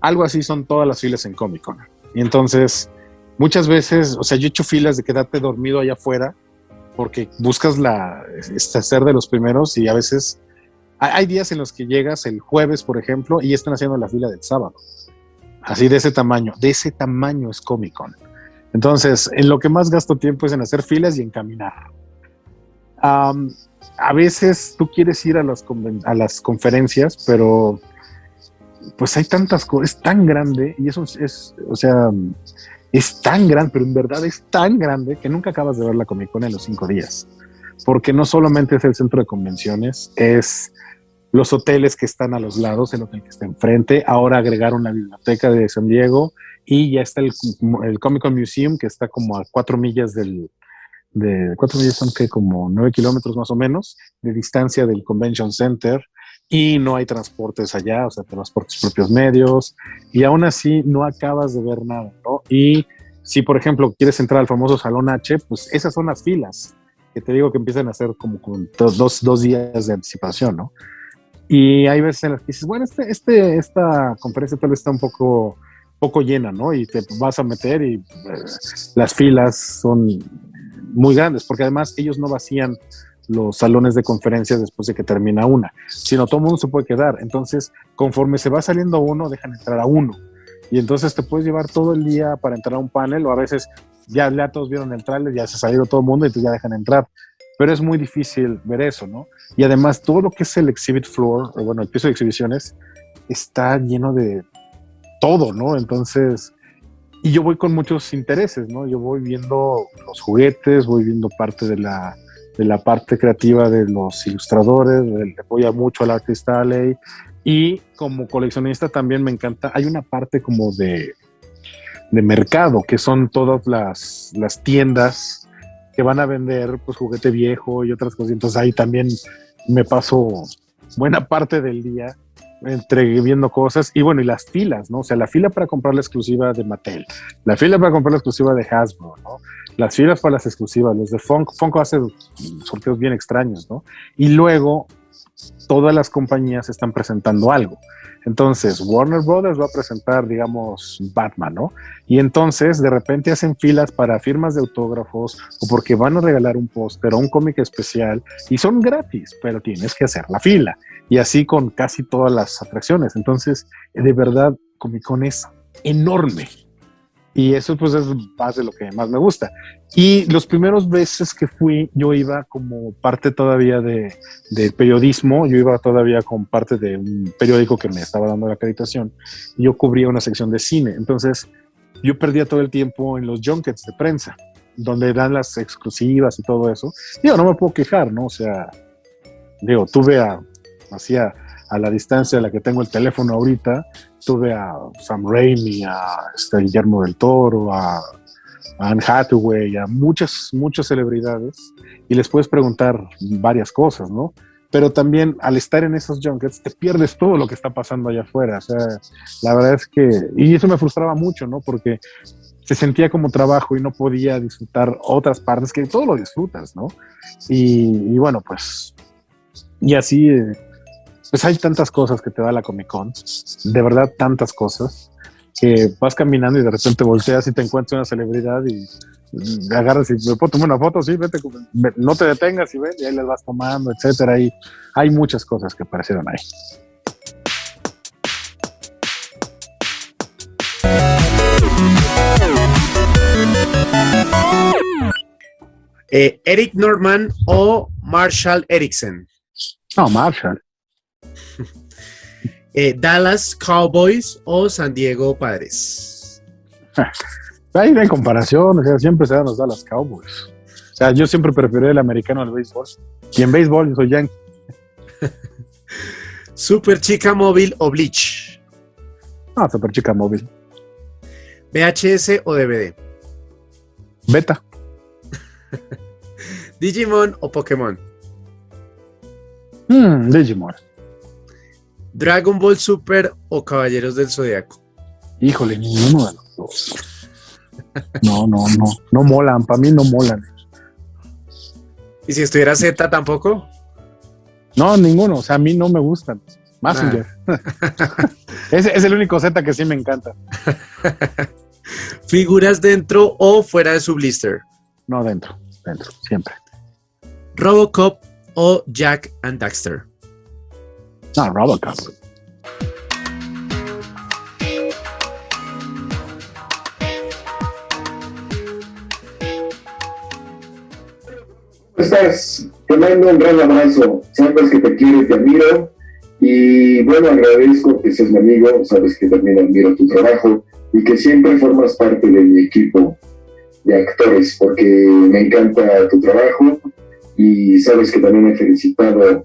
Algo así son todas las filas en Comic Con. Y entonces, muchas veces, o sea, yo he hecho filas de quedarte dormido allá afuera porque buscas ser de los primeros y a veces hay días en los que llegas el jueves, por ejemplo, y están haciendo la fila del sábado. Así de ese tamaño es Comic Con. Entonces, en lo que más gasto tiempo es en hacer filas y en caminar. A veces tú quieres ir a las conferencias, pero pues hay tantas cosas, es tan grande, y eso es tan grande, pero en verdad es tan grande que nunca acabas de ver la Comic Con en los 5 días. Porque no solamente es el centro de convenciones, es los hoteles que están a los lados, el hotel que está enfrente. Ahora agregaron la biblioteca de San Diego y ya está el Comic Con Museum, que está como a 4 millas 4 millas son que como 9 kilómetros más o menos de distancia del Convention Center, y no hay transportes allá, o sea, te vas por tus propios medios y aún así no acabas de ver nada, ¿no? Y si, por ejemplo, quieres entrar al famoso Salón H, pues esas son las filas que te digo que empiezan a hacer como con dos días de anticipación, ¿no? Y hay veces en las que dices, bueno, esta conferencia tal vez está un poco poco llena, ¿no? Y te vas a meter y las filas son muy grandes, porque además ellos no vacían los salones de conferencias después de que termina una, sino todo el mundo se puede quedar. Entonces, conforme se va saliendo uno, dejan entrar a uno. Y entonces te puedes llevar todo el día para entrar a un panel, o a veces ya todos vieron el tráiler, ya se ha salido todo el mundo y entonces ya dejan entrar. Pero es muy difícil ver eso, ¿no? Y además todo lo que es el exhibit floor, o bueno, el piso de exhibiciones, está lleno de todo, ¿no? Entonces, y yo voy con muchos intereses, ¿no? Yo voy viendo los juguetes, voy viendo parte de la parte creativa de los ilustradores, voy a mucho al Artist Alley, y como coleccionista también me encanta, hay una parte como de mercado, que son todas las tiendas que van a vender pues juguete viejo y otras cosas. Entonces ahí también me paso buena parte del día entre viendo cosas y bueno, y las filas, ¿no? O sea, la fila para comprar la exclusiva de Mattel, la fila para comprar la exclusiva de Hasbro, ¿no? Las filas para las exclusivas, los de Funko hace sorteos bien extraños, ¿no? Y luego todas las compañías están presentando algo. Entonces, Warner Brothers va a presentar, digamos, Batman, ¿no? Y entonces, de repente hacen filas para firmas de autógrafos o porque van a regalar un póster o un cómic especial y son gratis, pero tienes que hacer la fila. Y así con casi todas las atracciones. Entonces, de verdad, Comic Con es enorme. Y eso pues es más de lo que más me gusta. Y los primeros veces que fui, yo iba como parte todavía de periodismo, yo iba todavía como parte de un periódico que me estaba dando la acreditación, y yo cubría una sección de cine. Entonces yo perdía todo el tiempo en los junkets de prensa, donde dan las exclusivas y todo eso. Digo, no me puedo quejar, ¿no? O sea, digo, tuve a la distancia a la que tengo el teléfono ahorita, tuve a Sam Raimi, a Guillermo del Toro, a Anne Hathaway, a muchas celebridades, y les puedes preguntar varias cosas, ¿no? Pero también al estar en esos junkets te pierdes todo lo que está pasando allá afuera. O sea, la verdad es que, y eso me frustraba mucho, ¿no? Porque se sentía como trabajo y no podía disfrutar otras partes que todo lo disfrutas, ¿no? Y bueno, pues, y así, pues hay tantas cosas que te da la Comic Con, de verdad tantas cosas, que vas caminando y de repente volteas y te encuentras una celebridad y agarras y me puedo tomar una foto, sí, vete, no te detengas y ven, y ahí las vas tomando, etcétera. Y hay muchas cosas que aparecieron ahí. Eric Norman o Marshall Erickson. No, Marshall. Dallas Cowboys o San Diego Padres. Ahí no hay comparación, o sea, siempre se dan los Dallas Cowboys. O sea, yo siempre preferí el americano al béisbol. Y en béisbol yo soy yankee. Super Chica Móvil o Bleach. No, Super Chica Móvil. VHS o DVD. Beta. Digimon o Pokémon. Digimon. Dragon Ball Super o Caballeros del Zodiaco. Híjole, ninguno de los dos. No molan, para mí no molan. ¿Y si estuviera Z tampoco? No, ninguno, o sea, a mí no me gustan. Mazinger. Ese es el único Z que sí me encanta. ¿Figuras dentro o fuera de su blister? No, dentro, siempre. ¿Robocop o Jack and Daxter? No, Robocop. ¿Cómo estás? Te mando un gran abrazo. Sabes que te quiero y te admiro. Y bueno, agradezco que seas mi amigo. Sabes que también admiro tu trabajo y que siempre formas parte de mi equipo de actores, porque me encanta tu trabajo y sabes que también he felicitado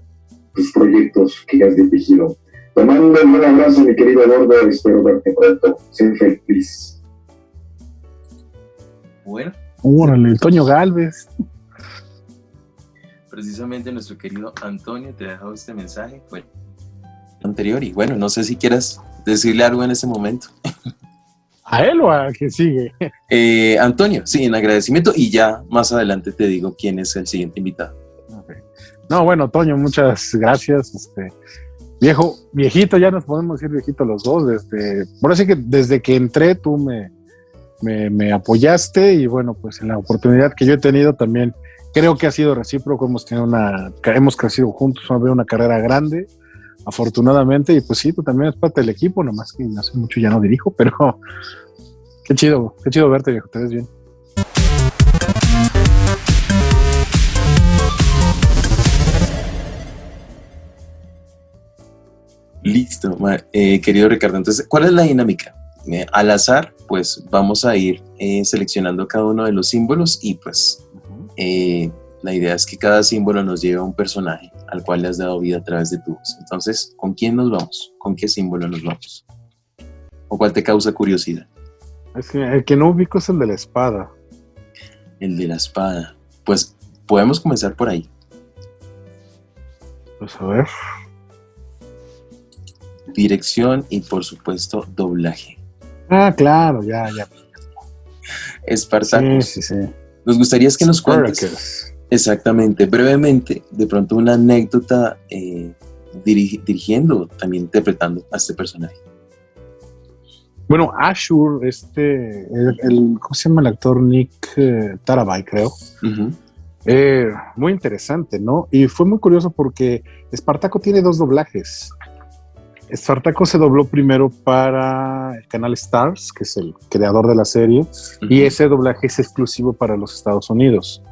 tus proyectos que has dirigido. Te mando un gran abrazo, mi querido Gordo. Espero verte pronto. Sé feliz. Bueno, Órale, el Toño Galvez. precisamente nuestro querido Antonio te ha dejado este mensaje, bueno, anterior, y bueno, no sé si quieras decirle algo en este momento. ¿A él o a que sigue? Antonio, sí, en agradecimiento, y ya más adelante te digo quién es el siguiente invitado. Okay. No, bueno, Toño, muchas gracias. Viejito, ya nos podemos decir viejito los dos. Por sí que desde que entré tú me apoyaste y bueno, pues en la oportunidad que yo he tenido también creo que ha sido recíproco. Hemos crecido juntos, hemos tenido una carrera grande, afortunadamente, y pues sí, tú también eres parte del equipo, nomás que hace mucho ya no dirijo, pero qué chido verte, viejo, te ves bien. Listo, querido Ricardo. Entonces, ¿cuál es la dinámica? Al azar, pues vamos a ir seleccionando cada uno de los símbolos y pues la idea es que cada símbolo nos lleve a un personaje al cual le has dado vida a través de tu voz. Entonces, ¿con quién nos vamos? ¿Con qué símbolo nos vamos? ¿O cuál te causa curiosidad? Es que el que no ubico es el de la espada. El de la espada. Pues podemos comenzar por ahí. Pues a ver. Dirección y por supuesto doblaje. Ah, claro, ya. Spartacus. Sí. Nos gustaría que nos cuentes Spartacus. exactamente, brevemente, de pronto una anécdota dirigiendo, también interpretando a este personaje. Bueno, Ashur, ¿cómo se llama el actor? Nick Tarabay, creo. Uh-huh. Muy interesante, ¿no? Y fue muy curioso porque Espartaco tiene 2 doblajes. Espartaco se dobló primero para el canal Stars, que es el creador de la serie, uh-huh. Y ese doblaje es exclusivo para los Estados Unidos.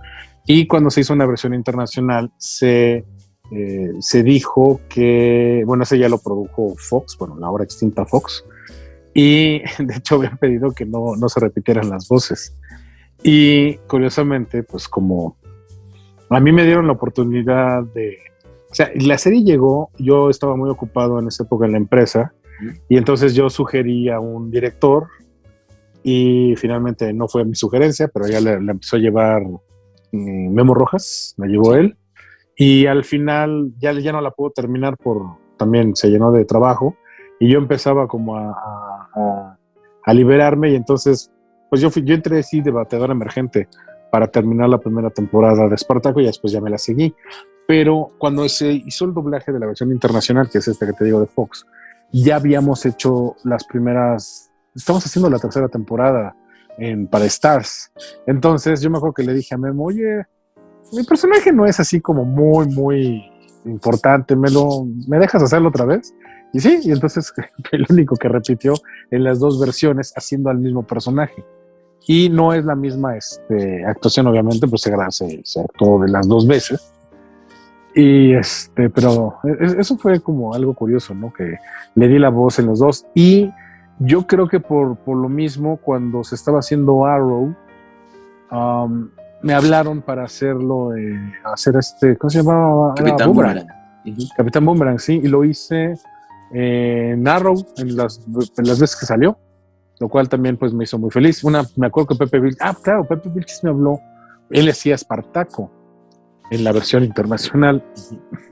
Y cuando se hizo una versión internacional, se dijo que, bueno, ese ya lo produjo Fox, bueno, la ahora extinta Fox, y de hecho habían pedido que no se repitieran las voces. Y curiosamente, pues como a mí me dieron la oportunidad o sea, la serie llegó, yo estaba muy ocupado en esa época en la empresa, y entonces yo sugerí a un director, y finalmente no fue mi sugerencia, pero ya le empezó a llevar Memo Rojas, la llevó él, y al final ya no la pudo terminar también se llenó de trabajo, y yo empezaba como a liberarme, y entonces pues yo entré así de bateador emergente para terminar la primera temporada de Espartaco, y después ya me la seguí. Pero cuando se hizo el doblaje de la versión internacional, que es esta que te digo de Fox, ya habíamos hecho estamos haciendo la tercera temporada para Stars. Entonces yo me acuerdo que le dije a Memo, oye, mi personaje no es así como muy, muy importante, ¿me dejas hacerlo otra vez? Y sí, y entonces fue el único que repitió en las 2 versiones haciendo al mismo personaje. Y no es la misma actuación, obviamente, pues se actuó de las 2 veces. Y pero eso fue como algo curioso, ¿no? Que le di la voz en los 2. Y yo creo que por lo mismo, cuando se estaba haciendo Arrow, me hablaron para hacerlo, ¿cómo se llamaba? Capitán Boomerang. Capitán Boomerang, sí, y lo hice en Arrow en las veces que salió, lo cual también pues me hizo muy feliz. Me acuerdo que Pepe Vilchis me habló, él hacía Espartaco en la versión internacional,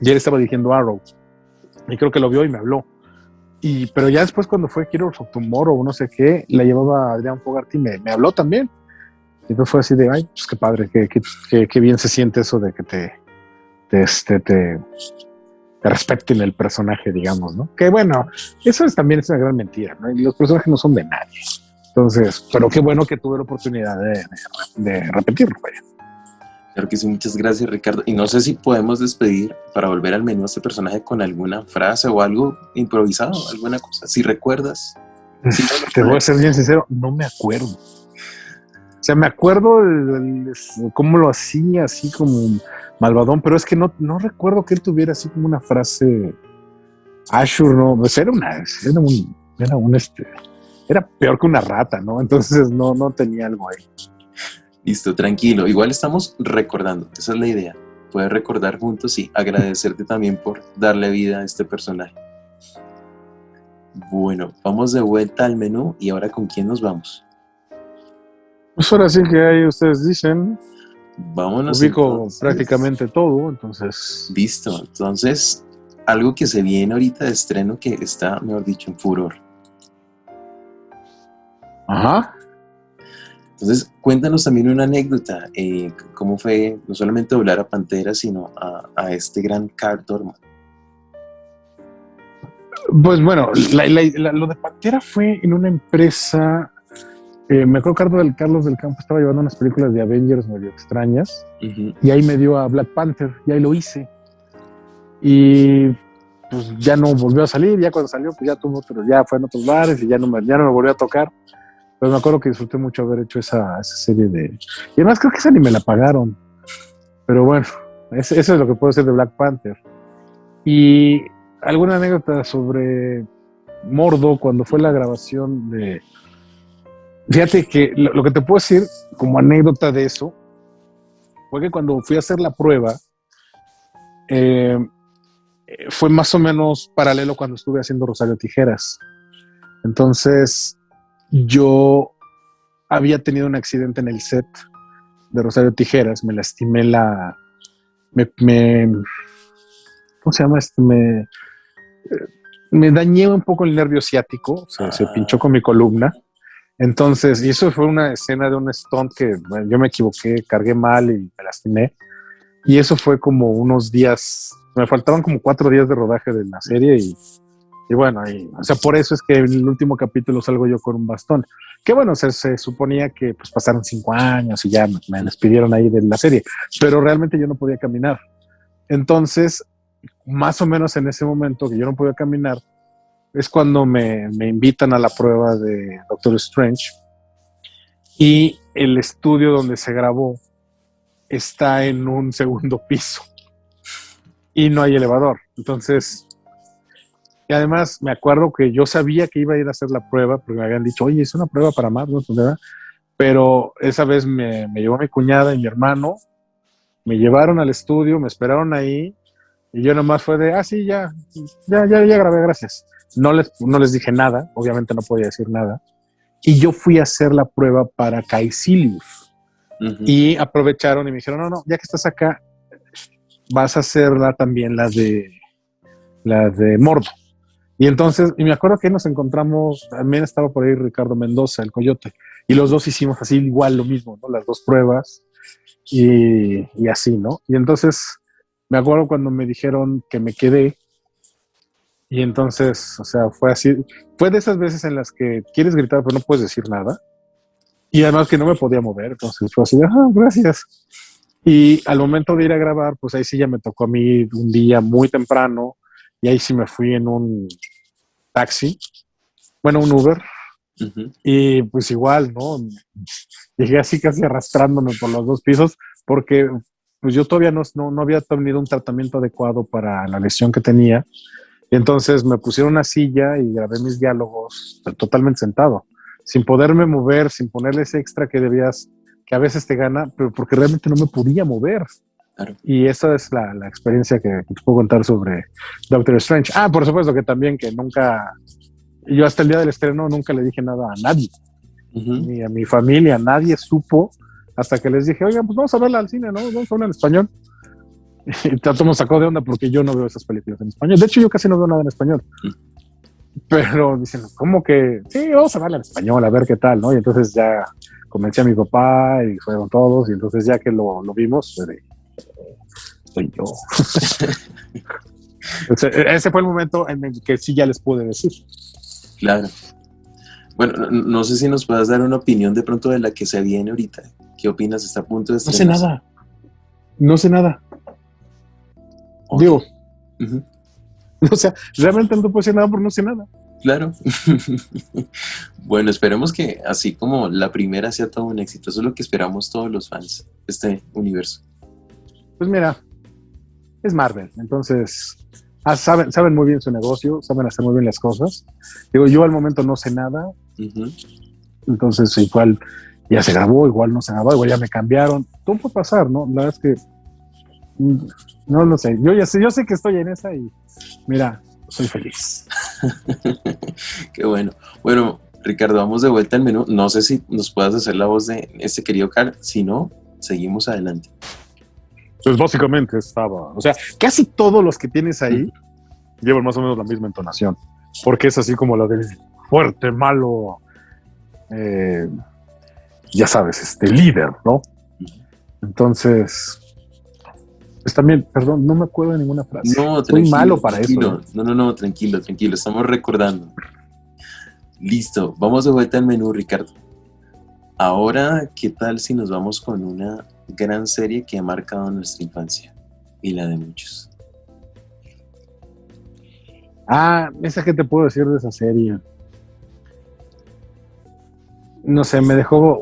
y él estaba dirigiendo Arrow, y creo que lo vio y me habló. Pero ya después, cuando fue Heroes of Tomorrow o no sé qué, la llevaba Adrián Fogarty, me habló también. Y entonces fue así de, ay, pues qué padre, qué bien se siente eso de que te respeten el personaje, digamos, ¿no? Que bueno, eso también es una gran mentira, ¿no? Y los personajes no son de nadie. Entonces, pero qué bueno que tuve la oportunidad de repetirlo, vaya. Claro que sí, muchas gracias, Ricardo. Y no sé si podemos despedir para volver al menú a este personaje con alguna frase o algo improvisado, alguna cosa, si recuerdas. Si te voy a ser bien sincero, no me acuerdo. O sea, me acuerdo de cómo lo hacía, así como malvadón, pero es que no recuerdo que él tuviera así como una frase. Ashur, no, pues era peor que una rata, ¿no? Entonces no tenía algo ahí. Listo, tranquilo. Igual estamos recordando, esa es la idea. Puedes recordar juntos y agradecerte también por darle vida a este personaje. Bueno, vamos de vuelta al menú y ahora ¿con quién nos vamos? Pues ahora sí que ahí ustedes dicen. Vámonos. Ubico entonces prácticamente todo, entonces. Listo, entonces algo que se viene ahorita de estreno que está, mejor dicho, en furor. Ajá. Entonces, cuéntanos también una anécdota, cómo fue no solamente doblar a Pantera, sino a este gran Carl Dorman. Pues bueno, lo de Pantera fue en una empresa. Me acuerdo que Carlos del Campo estaba llevando unas películas de Avengers medio extrañas, y ahí me dio a Black Panther, y ahí lo hice. Y pues ya no volvió a salir, ya cuando salió, pues ya ya fue en otros bares y ya no me volvió a tocar. Pero me acuerdo que disfruté mucho haber hecho esa serie de. Y además creo que esa ni me la pagaron. Pero bueno, eso es lo que puedo decir de Black Panther. Y alguna anécdota sobre Mordo cuando fue la grabación de. Fíjate que lo que te puedo decir como anécdota de eso fue que cuando fui a hacer la prueba, fue más o menos paralelo cuando estuve haciendo Rosario Tijeras. Entonces, yo había tenido un accidente en el set de Rosario Tijeras, me lastimé ¿cómo se llama esto? Me dañé un poco el nervio ciático, se pinchó con mi columna. Entonces, y eso fue una escena de un stunt que bueno, yo me equivoqué, cargué mal y me lastimé. Y eso fue como unos días, me faltaban como 4 días de rodaje de la serie y bueno, o sea, por eso es que en el último capítulo salgo yo con un bastón. Que bueno, se suponía que pues pasaron 5 años y ya me despidieron ahí de la serie, pero realmente yo no podía caminar. Entonces, más o menos en ese momento que yo no podía caminar, es cuando me invitan a la prueba de Doctor Strange, y el estudio donde se grabó está en un segundo piso y no hay elevador. Entonces, y además me acuerdo que yo sabía que iba a ir a hacer la prueba porque me habían dicho, oye, es una prueba para más, ¿no? Pero esa vez me llevó mi cuñada y mi hermano, me llevaron al estudio, me esperaron ahí y yo nomás fue de, sí, ya grabé, gracias. No les dije nada, obviamente no podía decir nada. Y yo fui a hacer la prueba para Caecilius. Y aprovecharon y me dijeron, no, ya que estás acá, vas a hacerla también la de Mordo. Y entonces, y me acuerdo que nos encontramos, también estaba por ahí Ricardo Mendoza, el Coyote, y los dos hicimos así igual lo mismo, ¿no? Las 2 pruebas y así, ¿no? Y entonces me acuerdo cuando me dijeron que me quedé, y entonces, o sea, fue así, fue de esas veces en las que quieres gritar pero no puedes decir nada, y además que no me podía mover, entonces fue así, gracias. Y al momento de ir a grabar, pues ahí sí ya me tocó a mí un día muy temprano, y ahí sí me fui en un taxi, bueno, un Uber, y pues igual, ¿no? Llegué así casi arrastrándome por los 2 pisos, porque pues yo todavía no había tenido un tratamiento adecuado para la lesión que tenía, y entonces me pusieron una silla y grabé mis diálogos totalmente sentado, sin poderme mover, sin ponerle ese extra que a veces te gana, pero porque realmente no me podía mover. Claro. Y esa es la experiencia que te puedo contar sobre Doctor Strange. Por supuesto que también que nunca, yo hasta el día del estreno nunca le dije nada a nadie, ni a mi familia, nadie supo hasta que les dije, oigan, pues vamos a verla al cine, ¿no? Vamos a verla en español. Y todo me sacó de onda porque yo no veo esas películas en español. De hecho, yo casi no veo nada en español. Pero dicen, ¿cómo que? Sí, vamos a verla en español, a ver qué tal, ¿no? Y entonces ya convencí a mi papá y fueron todos, y entonces ya que lo vimos, soy yo. Ese fue el momento en el que sí ya les pude decir. Claro. Bueno, no sé si nos puedas dar una opinión de pronto de la que se viene ahorita. ¿Qué opinas? ¿Está a punto de estrenarse? No sé nada. Okay. Digo, o sea, realmente no puedo decir nada porque no sé nada. Claro. Bueno, esperemos que así como la primera sea todo un éxito. Eso es lo que esperamos todos los fans de este universo. Pues mira, es Marvel, entonces saben muy bien su negocio, saben hacer muy bien las cosas. Digo, yo al momento no sé nada, entonces igual ya se grabó, igual no se grabó, igual ya me cambiaron. Todo puede pasar, ¿no? La verdad es que no lo sé. Yo sé que estoy en esa y mira, soy feliz. Qué bueno. Bueno, Ricardo, vamos de vuelta al menú. No sé si nos puedas hacer la voz de este querido Carl. Si no, seguimos adelante. Pues básicamente o sea, casi todos los que tienes ahí llevan más o menos la misma entonación, porque es así como la del fuerte, malo, ya sabes, líder, ¿no? Entonces, Pues también, perdón, no me acuerdo de ninguna frase. No, Soy tranquilo, malo para tranquilo. eso. ¿Eh? No, tranquilo, estamos recordando. Listo, vamos de vuelta al menú, Ricardo. Ahora, ¿qué tal si nos vamos con una gran serie que ha marcado nuestra infancia y la de muchos? Esa que te puedo decir de esa serie. No sé, me dejó,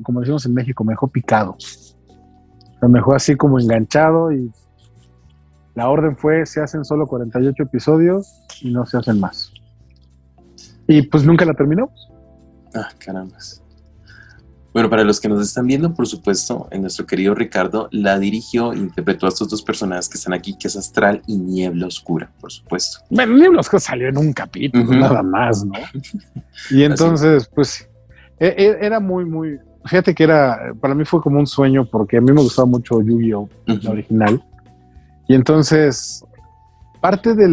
como decimos en México, me dejó picado. O sea, me dejó así como enganchado y la orden fue, se hacen solo 48 episodios y no se hacen más. Y pues nunca la terminamos. Carambas. Bueno, para los que nos están viendo, por supuesto, nuestro querido Ricardo la dirigió e interpretó a estos dos personajes que están aquí, que es Astral y Niebla Oscura, por supuesto. Bueno, Niebla Oscura salió en un capítulo, nada más, ¿no? Y entonces, pues, era muy... Fíjate que para mí fue como un sueño, porque a mí me gustaba mucho Yu-Gi-Oh!, la original. Y entonces, parte de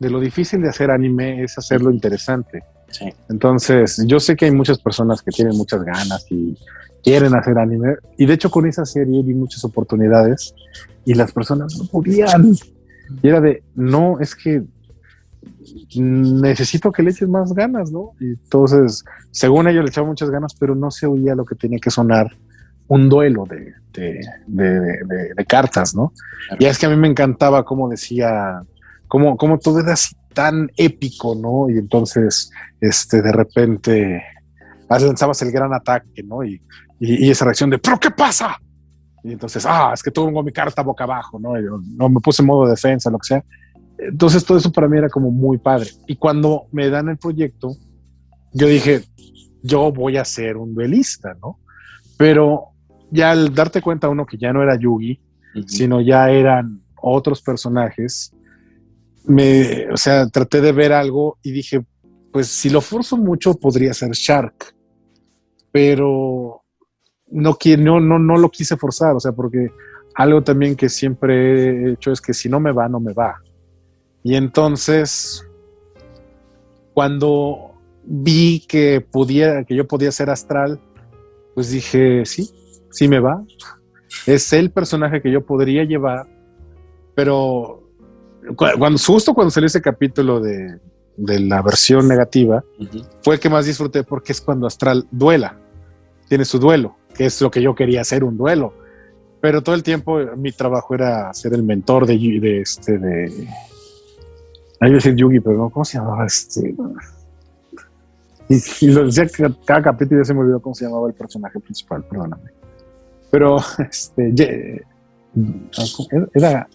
lo difícil de hacer anime es hacerlo interesante. Sí. Entonces, yo sé que hay muchas personas que tienen muchas ganas y quieren hacer anime. Y de hecho, con esa serie vi muchas oportunidades y las personas no podían. Y era no, es que necesito que le eches más ganas, ¿no? Y entonces, según ellos le echaban muchas ganas, pero no se oía lo que tenía que sonar un duelo de cartas, ¿no? Claro. Y es que a mí me encantaba cómo decía, cómo todo era así tan épico, ¿no? Y entonces, de repente, lanzabas el gran ataque, ¿no? Y esa reacción de, ¿pero qué pasa? Y entonces, es que tengo mi carta boca abajo, ¿no? Y yo, no, me puse en modo de defensa, lo que sea. Entonces, todo eso para mí era como muy padre. Y cuando me dan el proyecto, yo dije, yo voy a ser un duelista, ¿no? Pero ya al darte cuenta uno que ya no era Yugi, sino ya eran otros personajes, traté de ver algo y dije, pues si lo forzo mucho podría ser Shark, pero no lo quise forzar, o sea, porque algo también que siempre he hecho es que si no me va, no me va. Y entonces, cuando vi que yo podía ser Astral, pues dije, sí me va. Es el personaje que yo podría llevar, pero justo cuando salió ese capítulo de la versión negativa, fue el que más disfruté porque es cuando Astral tiene su duelo, que es lo que yo quería hacer, un duelo. Pero todo el tiempo mi trabajo era ser el mentor ahí iba a decir Yugi, pero no, ¿cómo se llamaba Y lo decía que cada capítulo ya se me olvidó cómo se llamaba el personaje principal, perdóname. Pero, ¿era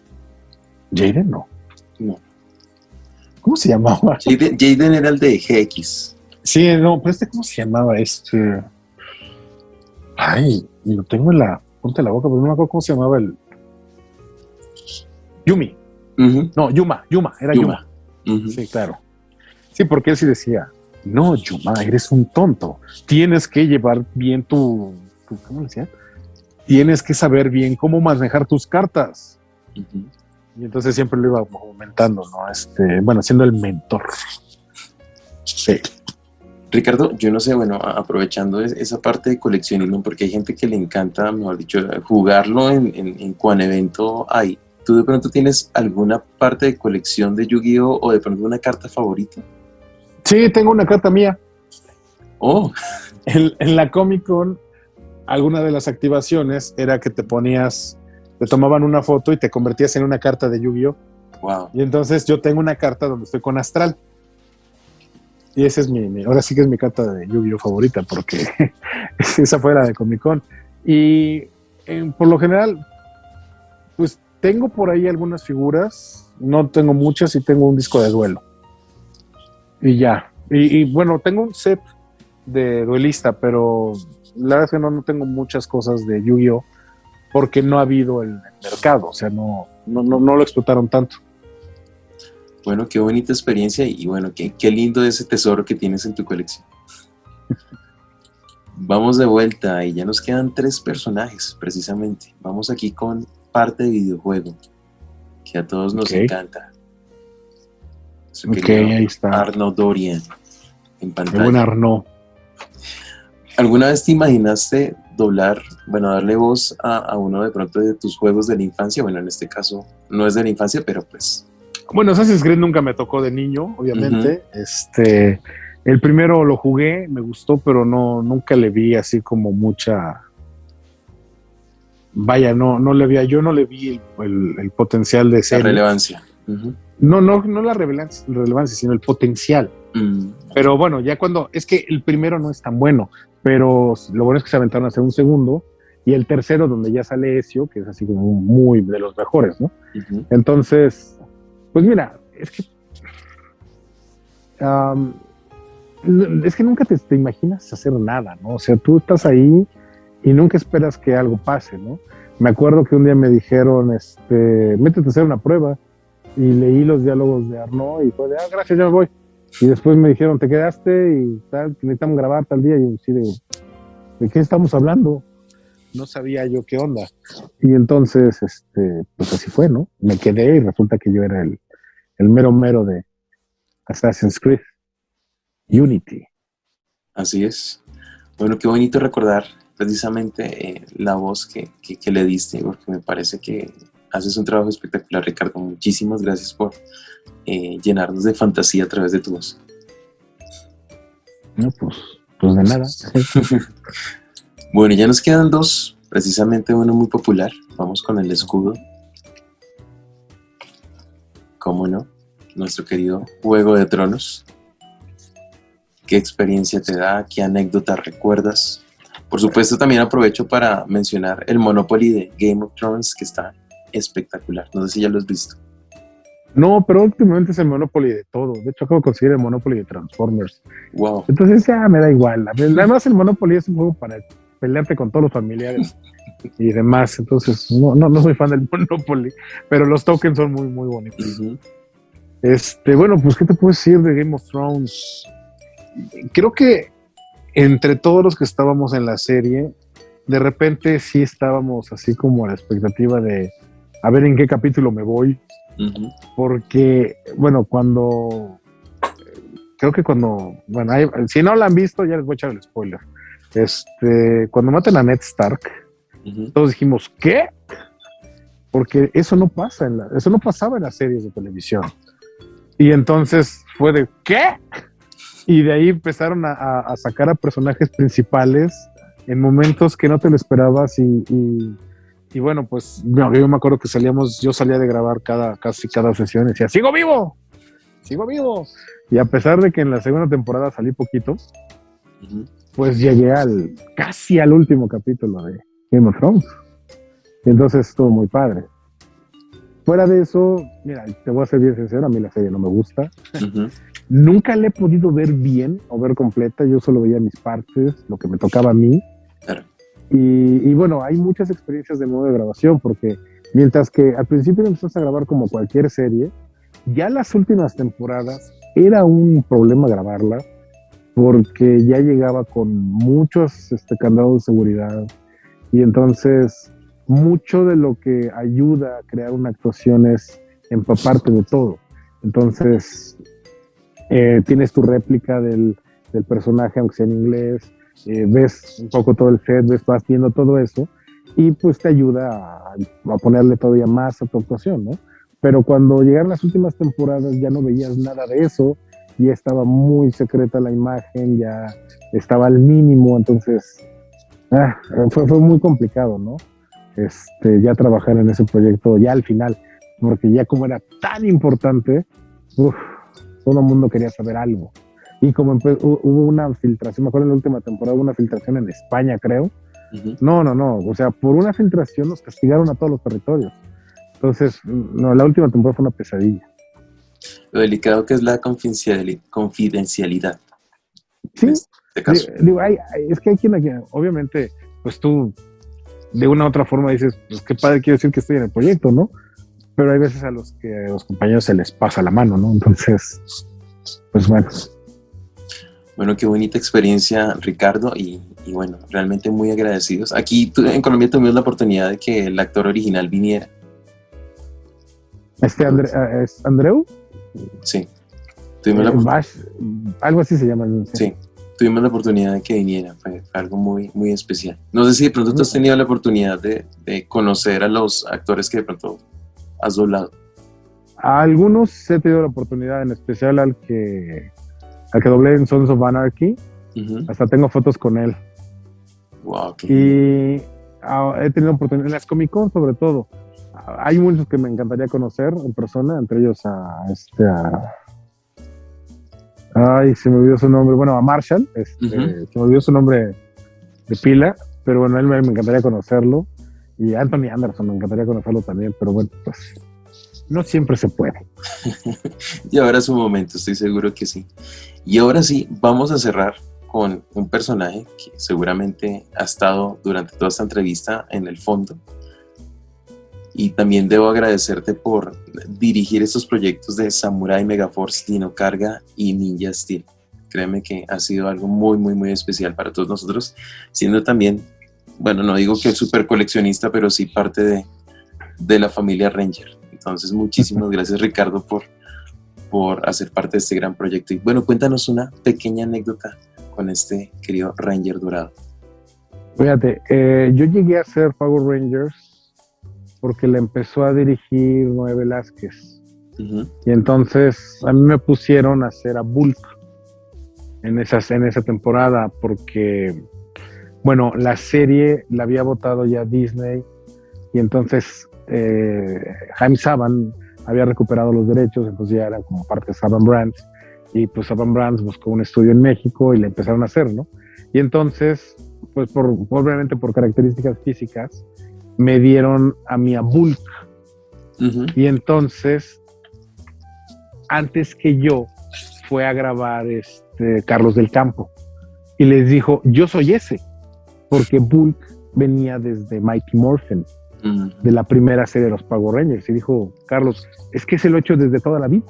Jaden? No. ¿Cómo se llamaba? Jaden era el de GX. Sí, no, pero ¿cómo se llamaba? Ay, lo tengo en la punta de la boca, pero no me acuerdo cómo se llamaba el... Yumi. No, Yuma, era Yuma. Sí, claro. Sí, porque él sí decía, no, Yuma, eres un tonto. Tienes que llevar bien ¿cómo le decía? Tienes que saber bien cómo manejar tus cartas. Y entonces siempre lo iba aumentando, ¿no? Siendo el mentor. Sí. Ricardo, yo no sé, aprovechando esa parte de coleccionismo, porque hay gente que le encanta, mejor dicho, jugarlo en cuan evento hay. ¿Tú de pronto tienes alguna parte de colección de Yu-Gi-Oh! O de pronto una carta favorita? Sí, tengo una carta mía. Oh. En la Comic Con, alguna de las activaciones era que te tomaban una foto y te convertías en una carta de Yu-Gi-Oh! Wow. Y entonces yo tengo una carta donde estoy con Astral. Y esa es ahora sí que es mi carta de Yu-Gi-Oh! Favorita, porque esa fue la de Comic Con. Y por lo general, pues tengo por ahí algunas figuras, no tengo muchas y tengo un disco de duelo. Y ya. Y bueno, tengo un set de duelista, pero la verdad es que no tengo muchas cosas de Yu-Gi-Oh! Porque no ha habido el mercado, o sea, no lo explotaron tanto. Bueno, qué bonita experiencia y bueno, qué lindo ese tesoro que tienes en tu colección. Vamos de vuelta y ya nos quedan 3 personajes, precisamente. Vamos aquí con parte de videojuego, que a todos nos encanta. Ahí está. Arnaud Dorian, en pantalla. Qué buen Arnaud. ¿Alguna vez te imaginaste doblar, bueno, darle voz a uno de pronto de tus juegos de la infancia. Bueno, en este caso no es de la infancia, pero pues... Bueno, Assassin's Creed nunca me tocó de niño, obviamente. El primero lo jugué, me gustó, pero nunca le vi así como mucha... Vaya, yo no le vi el potencial de La serie. relevancia. No la relevancia, sino el potencial. Pero bueno, ya cuando... Es que el primero no es tan bueno, pero lo bueno es que se aventaron a hacer un segundo, y el tercero donde ya sale Ezio, que es así como muy de los mejores, ¿no? Entonces, pues mira, es que... es que nunca te imaginas hacer nada, ¿no? O sea, tú estás ahí y nunca esperas que algo pase, ¿no? Me acuerdo que un día me dijeron, métete a hacer una prueba, y leí los diálogos de Arnaud y fue de, gracias, ya me voy. Y después me dijeron, te quedaste y tal, necesitamos grabar tal día, y yo sí, ¿de qué estamos hablando? No sabía yo qué onda. Y entonces, pues así fue, ¿no? Me quedé y resulta que yo era el mero mero de Assassin's Creed Unity. Así es. Bueno, qué bonito recordar precisamente la voz que le diste, porque me parece que haces un trabajo espectacular, Ricardo. Muchísimas gracias por llenarnos de fantasía a través de tu voz. No, pues de nada. Bueno, ya nos quedan dos, precisamente uno muy popular. Vamos con el escudo. ¿Cómo no? Nuestro querido Juego de Tronos. ¿Qué experiencia te da? ¿Qué anécdota recuerdas? Por supuesto, también aprovecho para mencionar el Monopoly de Game of Thrones, que está espectacular. No sé si ya lo has visto. No, pero últimamente es el Monopoly de todo. De hecho, acabo de conseguir el Monopoly de Transformers. Wow. Entonces ya me da igual. Además, el Monopoly es un juego para pelearte con todos los familiares y demás. Entonces, no soy fan del Monopoly, pero los tokens son muy, muy bonitos. Bueno, pues, ¿qué te puedo decir de Game of Thrones? Creo que entre todos los que estábamos en la serie, de repente sí estábamos así como a la expectativa de a ver en qué capítulo me voy. Porque, bueno, si no la han visto, ya les voy a echar el spoiler. Cuando matan a Ned Stark, todos dijimos, ¿qué? Porque eso no pasaba en las series de televisión. Y entonces fue de, ¿qué? Y de ahí empezaron a sacar a personajes principales en momentos que no te lo esperabas, y bueno, pues yo me acuerdo que yo salía de grabar casi cada sesión y decía, ¡sigo vivo! Y a pesar de que en la segunda temporada salí poquito, pues llegué casi al último capítulo de Game of Thrones. Y entonces estuvo muy padre. Fuera de eso, mira, te voy a ser bien sincero, a mí la serie no me gusta. Nunca la he podido ver bien o ver completa, yo solo veía mis partes, lo que me tocaba a mí. Claro. Y bueno, hay muchas experiencias de modo de grabación, porque mientras que al principio empezaste a grabar como cualquier serie, ya las últimas temporadas era un problema grabarla, porque ya llegaba con muchos candados de seguridad, y entonces mucho de lo que ayuda a crear una actuación es empaparte de todo. Entonces tienes tu réplica del personaje, aunque sea en inglés, ves un poco todo el set, vas viendo todo eso, y pues te ayuda a ponerle todavía más a tu actuación, ¿no? Pero cuando llegaron las últimas temporadas ya no veías nada de eso, ya estaba muy secreta la imagen, ya estaba al mínimo, entonces fue muy complicado, ¿no? Ya trabajar en ese proyecto ya al final, porque ya como era tan importante, todo el mundo quería saber algo. Y como hubo una filtración, me acuerdo en la última temporada hubo una filtración en España, creo. No, o sea, por una filtración nos castigaron a todos los territorios. Entonces, no, la última temporada fue una pesadilla. Lo delicado que es la confidencialidad. Sí, en este caso. Es que hay quien, obviamente, pues tú de una u otra forma dices, pues qué padre, quiero decir que estoy en el proyecto, ¿no? Pero hay veces a los compañeros se les pasa la mano, ¿no? Entonces, pues bueno. Bueno, qué bonita experiencia, Ricardo, y bueno, realmente muy agradecidos. Aquí en Colombia tuvimos la oportunidad de que el actor original viniera. ¿Es Andreu? Sí. Tuvimos Algo así se llama. Sí. tuvimos la oportunidad de que viniera, fue algo muy, muy especial. No sé si de pronto tú has tenido la oportunidad de conocer a los actores que de pronto has doblado. A algunos he tenido la oportunidad, en especial al que doblé en Sons of Anarchy. Hasta tengo fotos con él. Wow, y he tenido oportunidad en las Comic Con, sobre todo. Hay muchos que me encantaría conocer en persona, entre ellos ay, se me olvidó su nombre. Bueno, a Marshall, se me olvidó su nombre de pila, pero bueno, él me encantaría conocerlo. Y Anthony Anderson, me encantaría conocerlo también, pero bueno, pues no siempre se puede. Y ahora es un momento, estoy seguro que sí. Y ahora sí, vamos a cerrar con un personaje que seguramente ha estado durante toda esta entrevista en el fondo. Y también debo agradecerte por dirigir estos proyectos de Samurai Megaforce, Dino Carga y Ninja Steel. Créeme que ha sido algo muy, muy, muy especial para todos nosotros, siendo también, bueno, no digo que súper coleccionista, pero sí parte de la familia Ranger. Entonces, muchísimas gracias, Ricardo, por hacer parte de este gran proyecto. Y bueno, cuéntanos una pequeña anécdota con este querido Ranger dorado. Fíjate, yo llegué a hacer Power Rangers porque la empezó a dirigir Noé Velázquez. Y entonces a mí me pusieron a hacer a Bulk en esa temporada porque, bueno, la serie la había votado ya Disney y entonces Jaime Saban había recuperado los derechos, entonces ya era como parte de Saban Brands, y pues Saban Brands buscó un estudio en México y le empezaron a hacer, ¿no? Y entonces, pues obviamente por características físicas, me dieron a mí a Bulk. Y entonces, antes que yo, fue a grabar Carlos del Campo, y les dijo, yo soy ese, porque Bulk venía desde Mighty Morphin, de la primera serie de los Power Rangers, y dijo, Carlos, es que se lo he hecho desde toda la vida.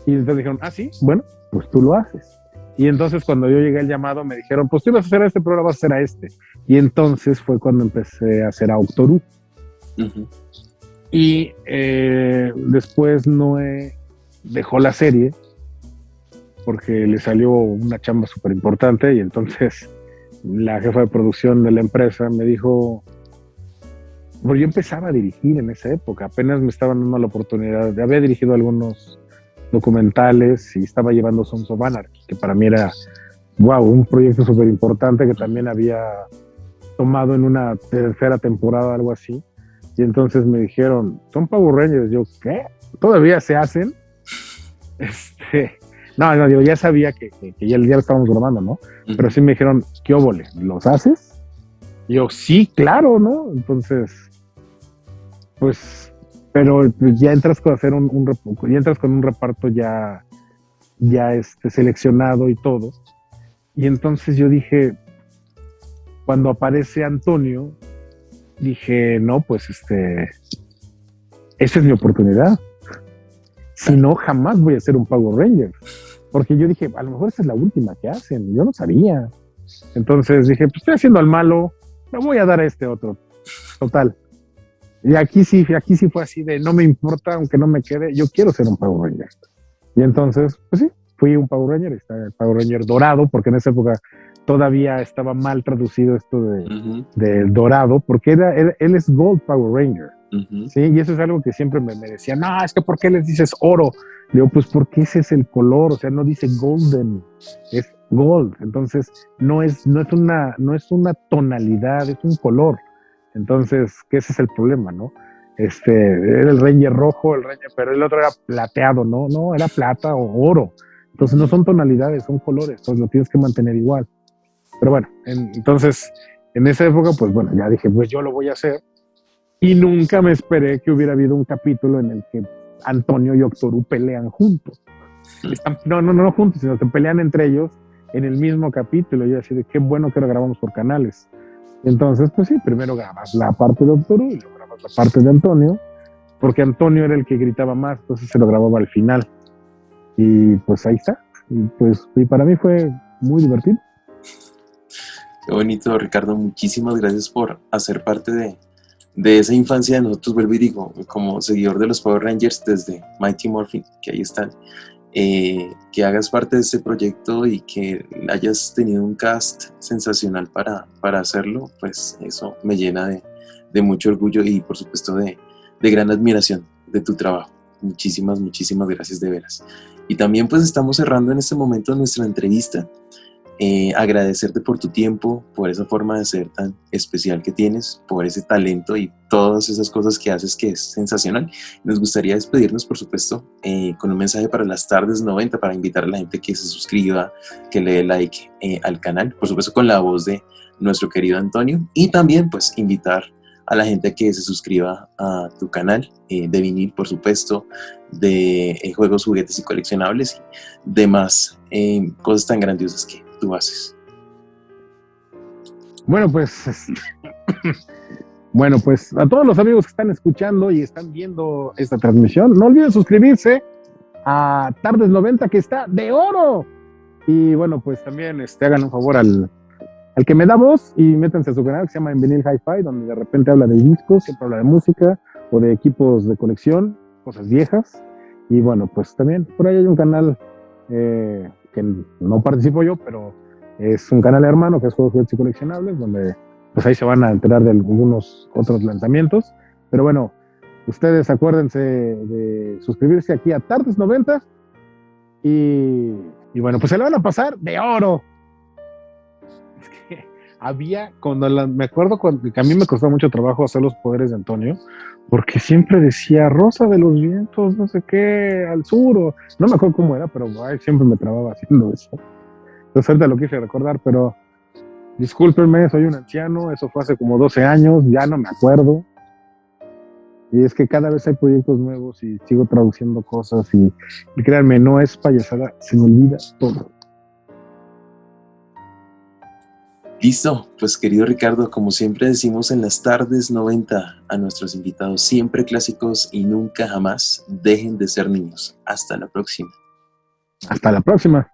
Y entonces dijeron, ah, sí, bueno, pues tú lo haces. Y entonces cuando yo llegué al llamado me dijeron, pues tú ibas a hacer a este, pero ahora vas a hacer a este. Y entonces fue cuando empecé a hacer a Octorú. Y después Noé dejó la serie porque le salió una chamba súper importante, y entonces la jefa de producción de la empresa me dijo, porque yo empezaba a dirigir en esa época, apenas me estaban dando la oportunidad, había dirigido algunos documentales y estaba llevando Sons of Anarchy, que para mí era, wow, un proyecto súper importante que también había tomado en una tercera temporada, algo así. Y entonces me dijeron, son Power Rangers. Yo, ¿qué? ¿Todavía se hacen? No, digo, ya sabía que ya lo estábamos grabando, ¿no? Pero sí me dijeron, ¿qué óvole? ¿Los haces? Y yo, sí, claro, ¿no? Entonces, pues, pero ya entras con hacer ya entras con un reparto ya seleccionado y todo. Y entonces yo dije, cuando aparece Antonio, dije, no, pues esa es mi oportunidad. Si no, jamás voy a ser un Power Ranger. Porque yo dije, a lo mejor esa es la última que hacen. Yo no sabía. Entonces dije, pues estoy haciendo al malo, me voy a dar a este otro. Total. Y aquí sí fue así de, no me importa, aunque no me quede, yo quiero ser un Power Ranger. Y entonces, pues sí, fui un Power Ranger, está el Power Ranger dorado, porque en esa época todavía estaba mal traducido esto de dorado, porque él es Gold Power Ranger. Sí, y eso es algo que siempre me decían, no, es que ¿por qué les dices oro? Le digo, pues porque ese es el color, o sea, no dice golden, es gold. Entonces, no es una tonalidad, es un color. Entonces, que ese es el problema, ¿no? Era el Ranger rojo, pero el otro era plateado, no, era plata o oro. Entonces, no son tonalidades, son colores, entonces lo tienes que mantener igual. Pero bueno, entonces, en esa época, pues bueno, ya dije, pues yo lo voy a hacer. Y nunca me esperé que hubiera habido un capítulo en el que Antonio y Octorú pelean juntos. No juntos, sino que pelean entre ellos en el mismo capítulo. Y yo así de qué bueno que lo grabamos por canales. Entonces, pues sí, primero grabas la parte de Octorú y luego grabas la parte de Antonio, porque Antonio era el que gritaba más, entonces se lo grababa al final. Y pues ahí está. Y para mí fue muy divertido. Qué bonito, Ricardo. Muchísimas gracias por hacer parte de esa infancia de nosotros, vuelvo y digo, como seguidor de los Power Rangers desde Mighty Morphin, que ahí están, que hagas parte de este proyecto y que hayas tenido un cast sensacional para hacerlo, pues eso me llena de mucho orgullo y por supuesto de gran admiración de tu trabajo. Muchísimas, muchísimas gracias de veras. Y también pues estamos cerrando en este momento nuestra entrevista. Agradecerte por tu tiempo, por esa forma de ser tan especial que tienes, por ese talento y todas esas cosas que haces que es sensacional. Nos gustaría despedirnos, por supuesto, con un mensaje para las tardes 90, para invitar a la gente que se suscriba, que le dé like al canal, por supuesto con la voz de nuestro querido Antonio, y también pues invitar a la gente que se suscriba a tu canal de vinil, por supuesto, de juegos, juguetes y coleccionables y demás cosas tan grandiosas que tú haces. Bueno, pues a todos los amigos que están escuchando y están viendo esta transmisión, no olviden suscribirse a Tardes 90, que está de oro. Y bueno, pues también hagan un favor al que me da voz y métanse a su canal que se llama En Vinil Hi-Fi, donde de repente habla de discos, siempre habla de música o de equipos de colección, cosas viejas. Y bueno, pues también por ahí hay un canal que no participo yo, pero es un canal hermano que es Juegos, Juguetes y Coleccionables, donde pues ahí se van a enterar de algunos otros lanzamientos. Pero bueno, ustedes acuérdense de suscribirse aquí a Tardes 90 y bueno, pues se le van a pasar de oro. Es que me acuerdo que a mí me costó mucho trabajo hacer los poderes de Antonio, porque siempre decía Rosa de los Vientos, no sé qué, al sur, o no me acuerdo cómo era, pero siempre me trababa haciendo eso. Entonces ahorita lo quise recordar, pero discúlpenme, soy un anciano, eso fue hace como 12 años, ya no me acuerdo. Y es que cada vez hay proyectos nuevos y sigo traduciendo cosas y créanme, no es payasada, se me olvida todo. Listo, pues querido Ricardo, como siempre decimos en las tardes 90 a nuestros invitados, siempre clásicos y nunca jamás dejen de ser niños. Hasta la próxima. Hasta la próxima.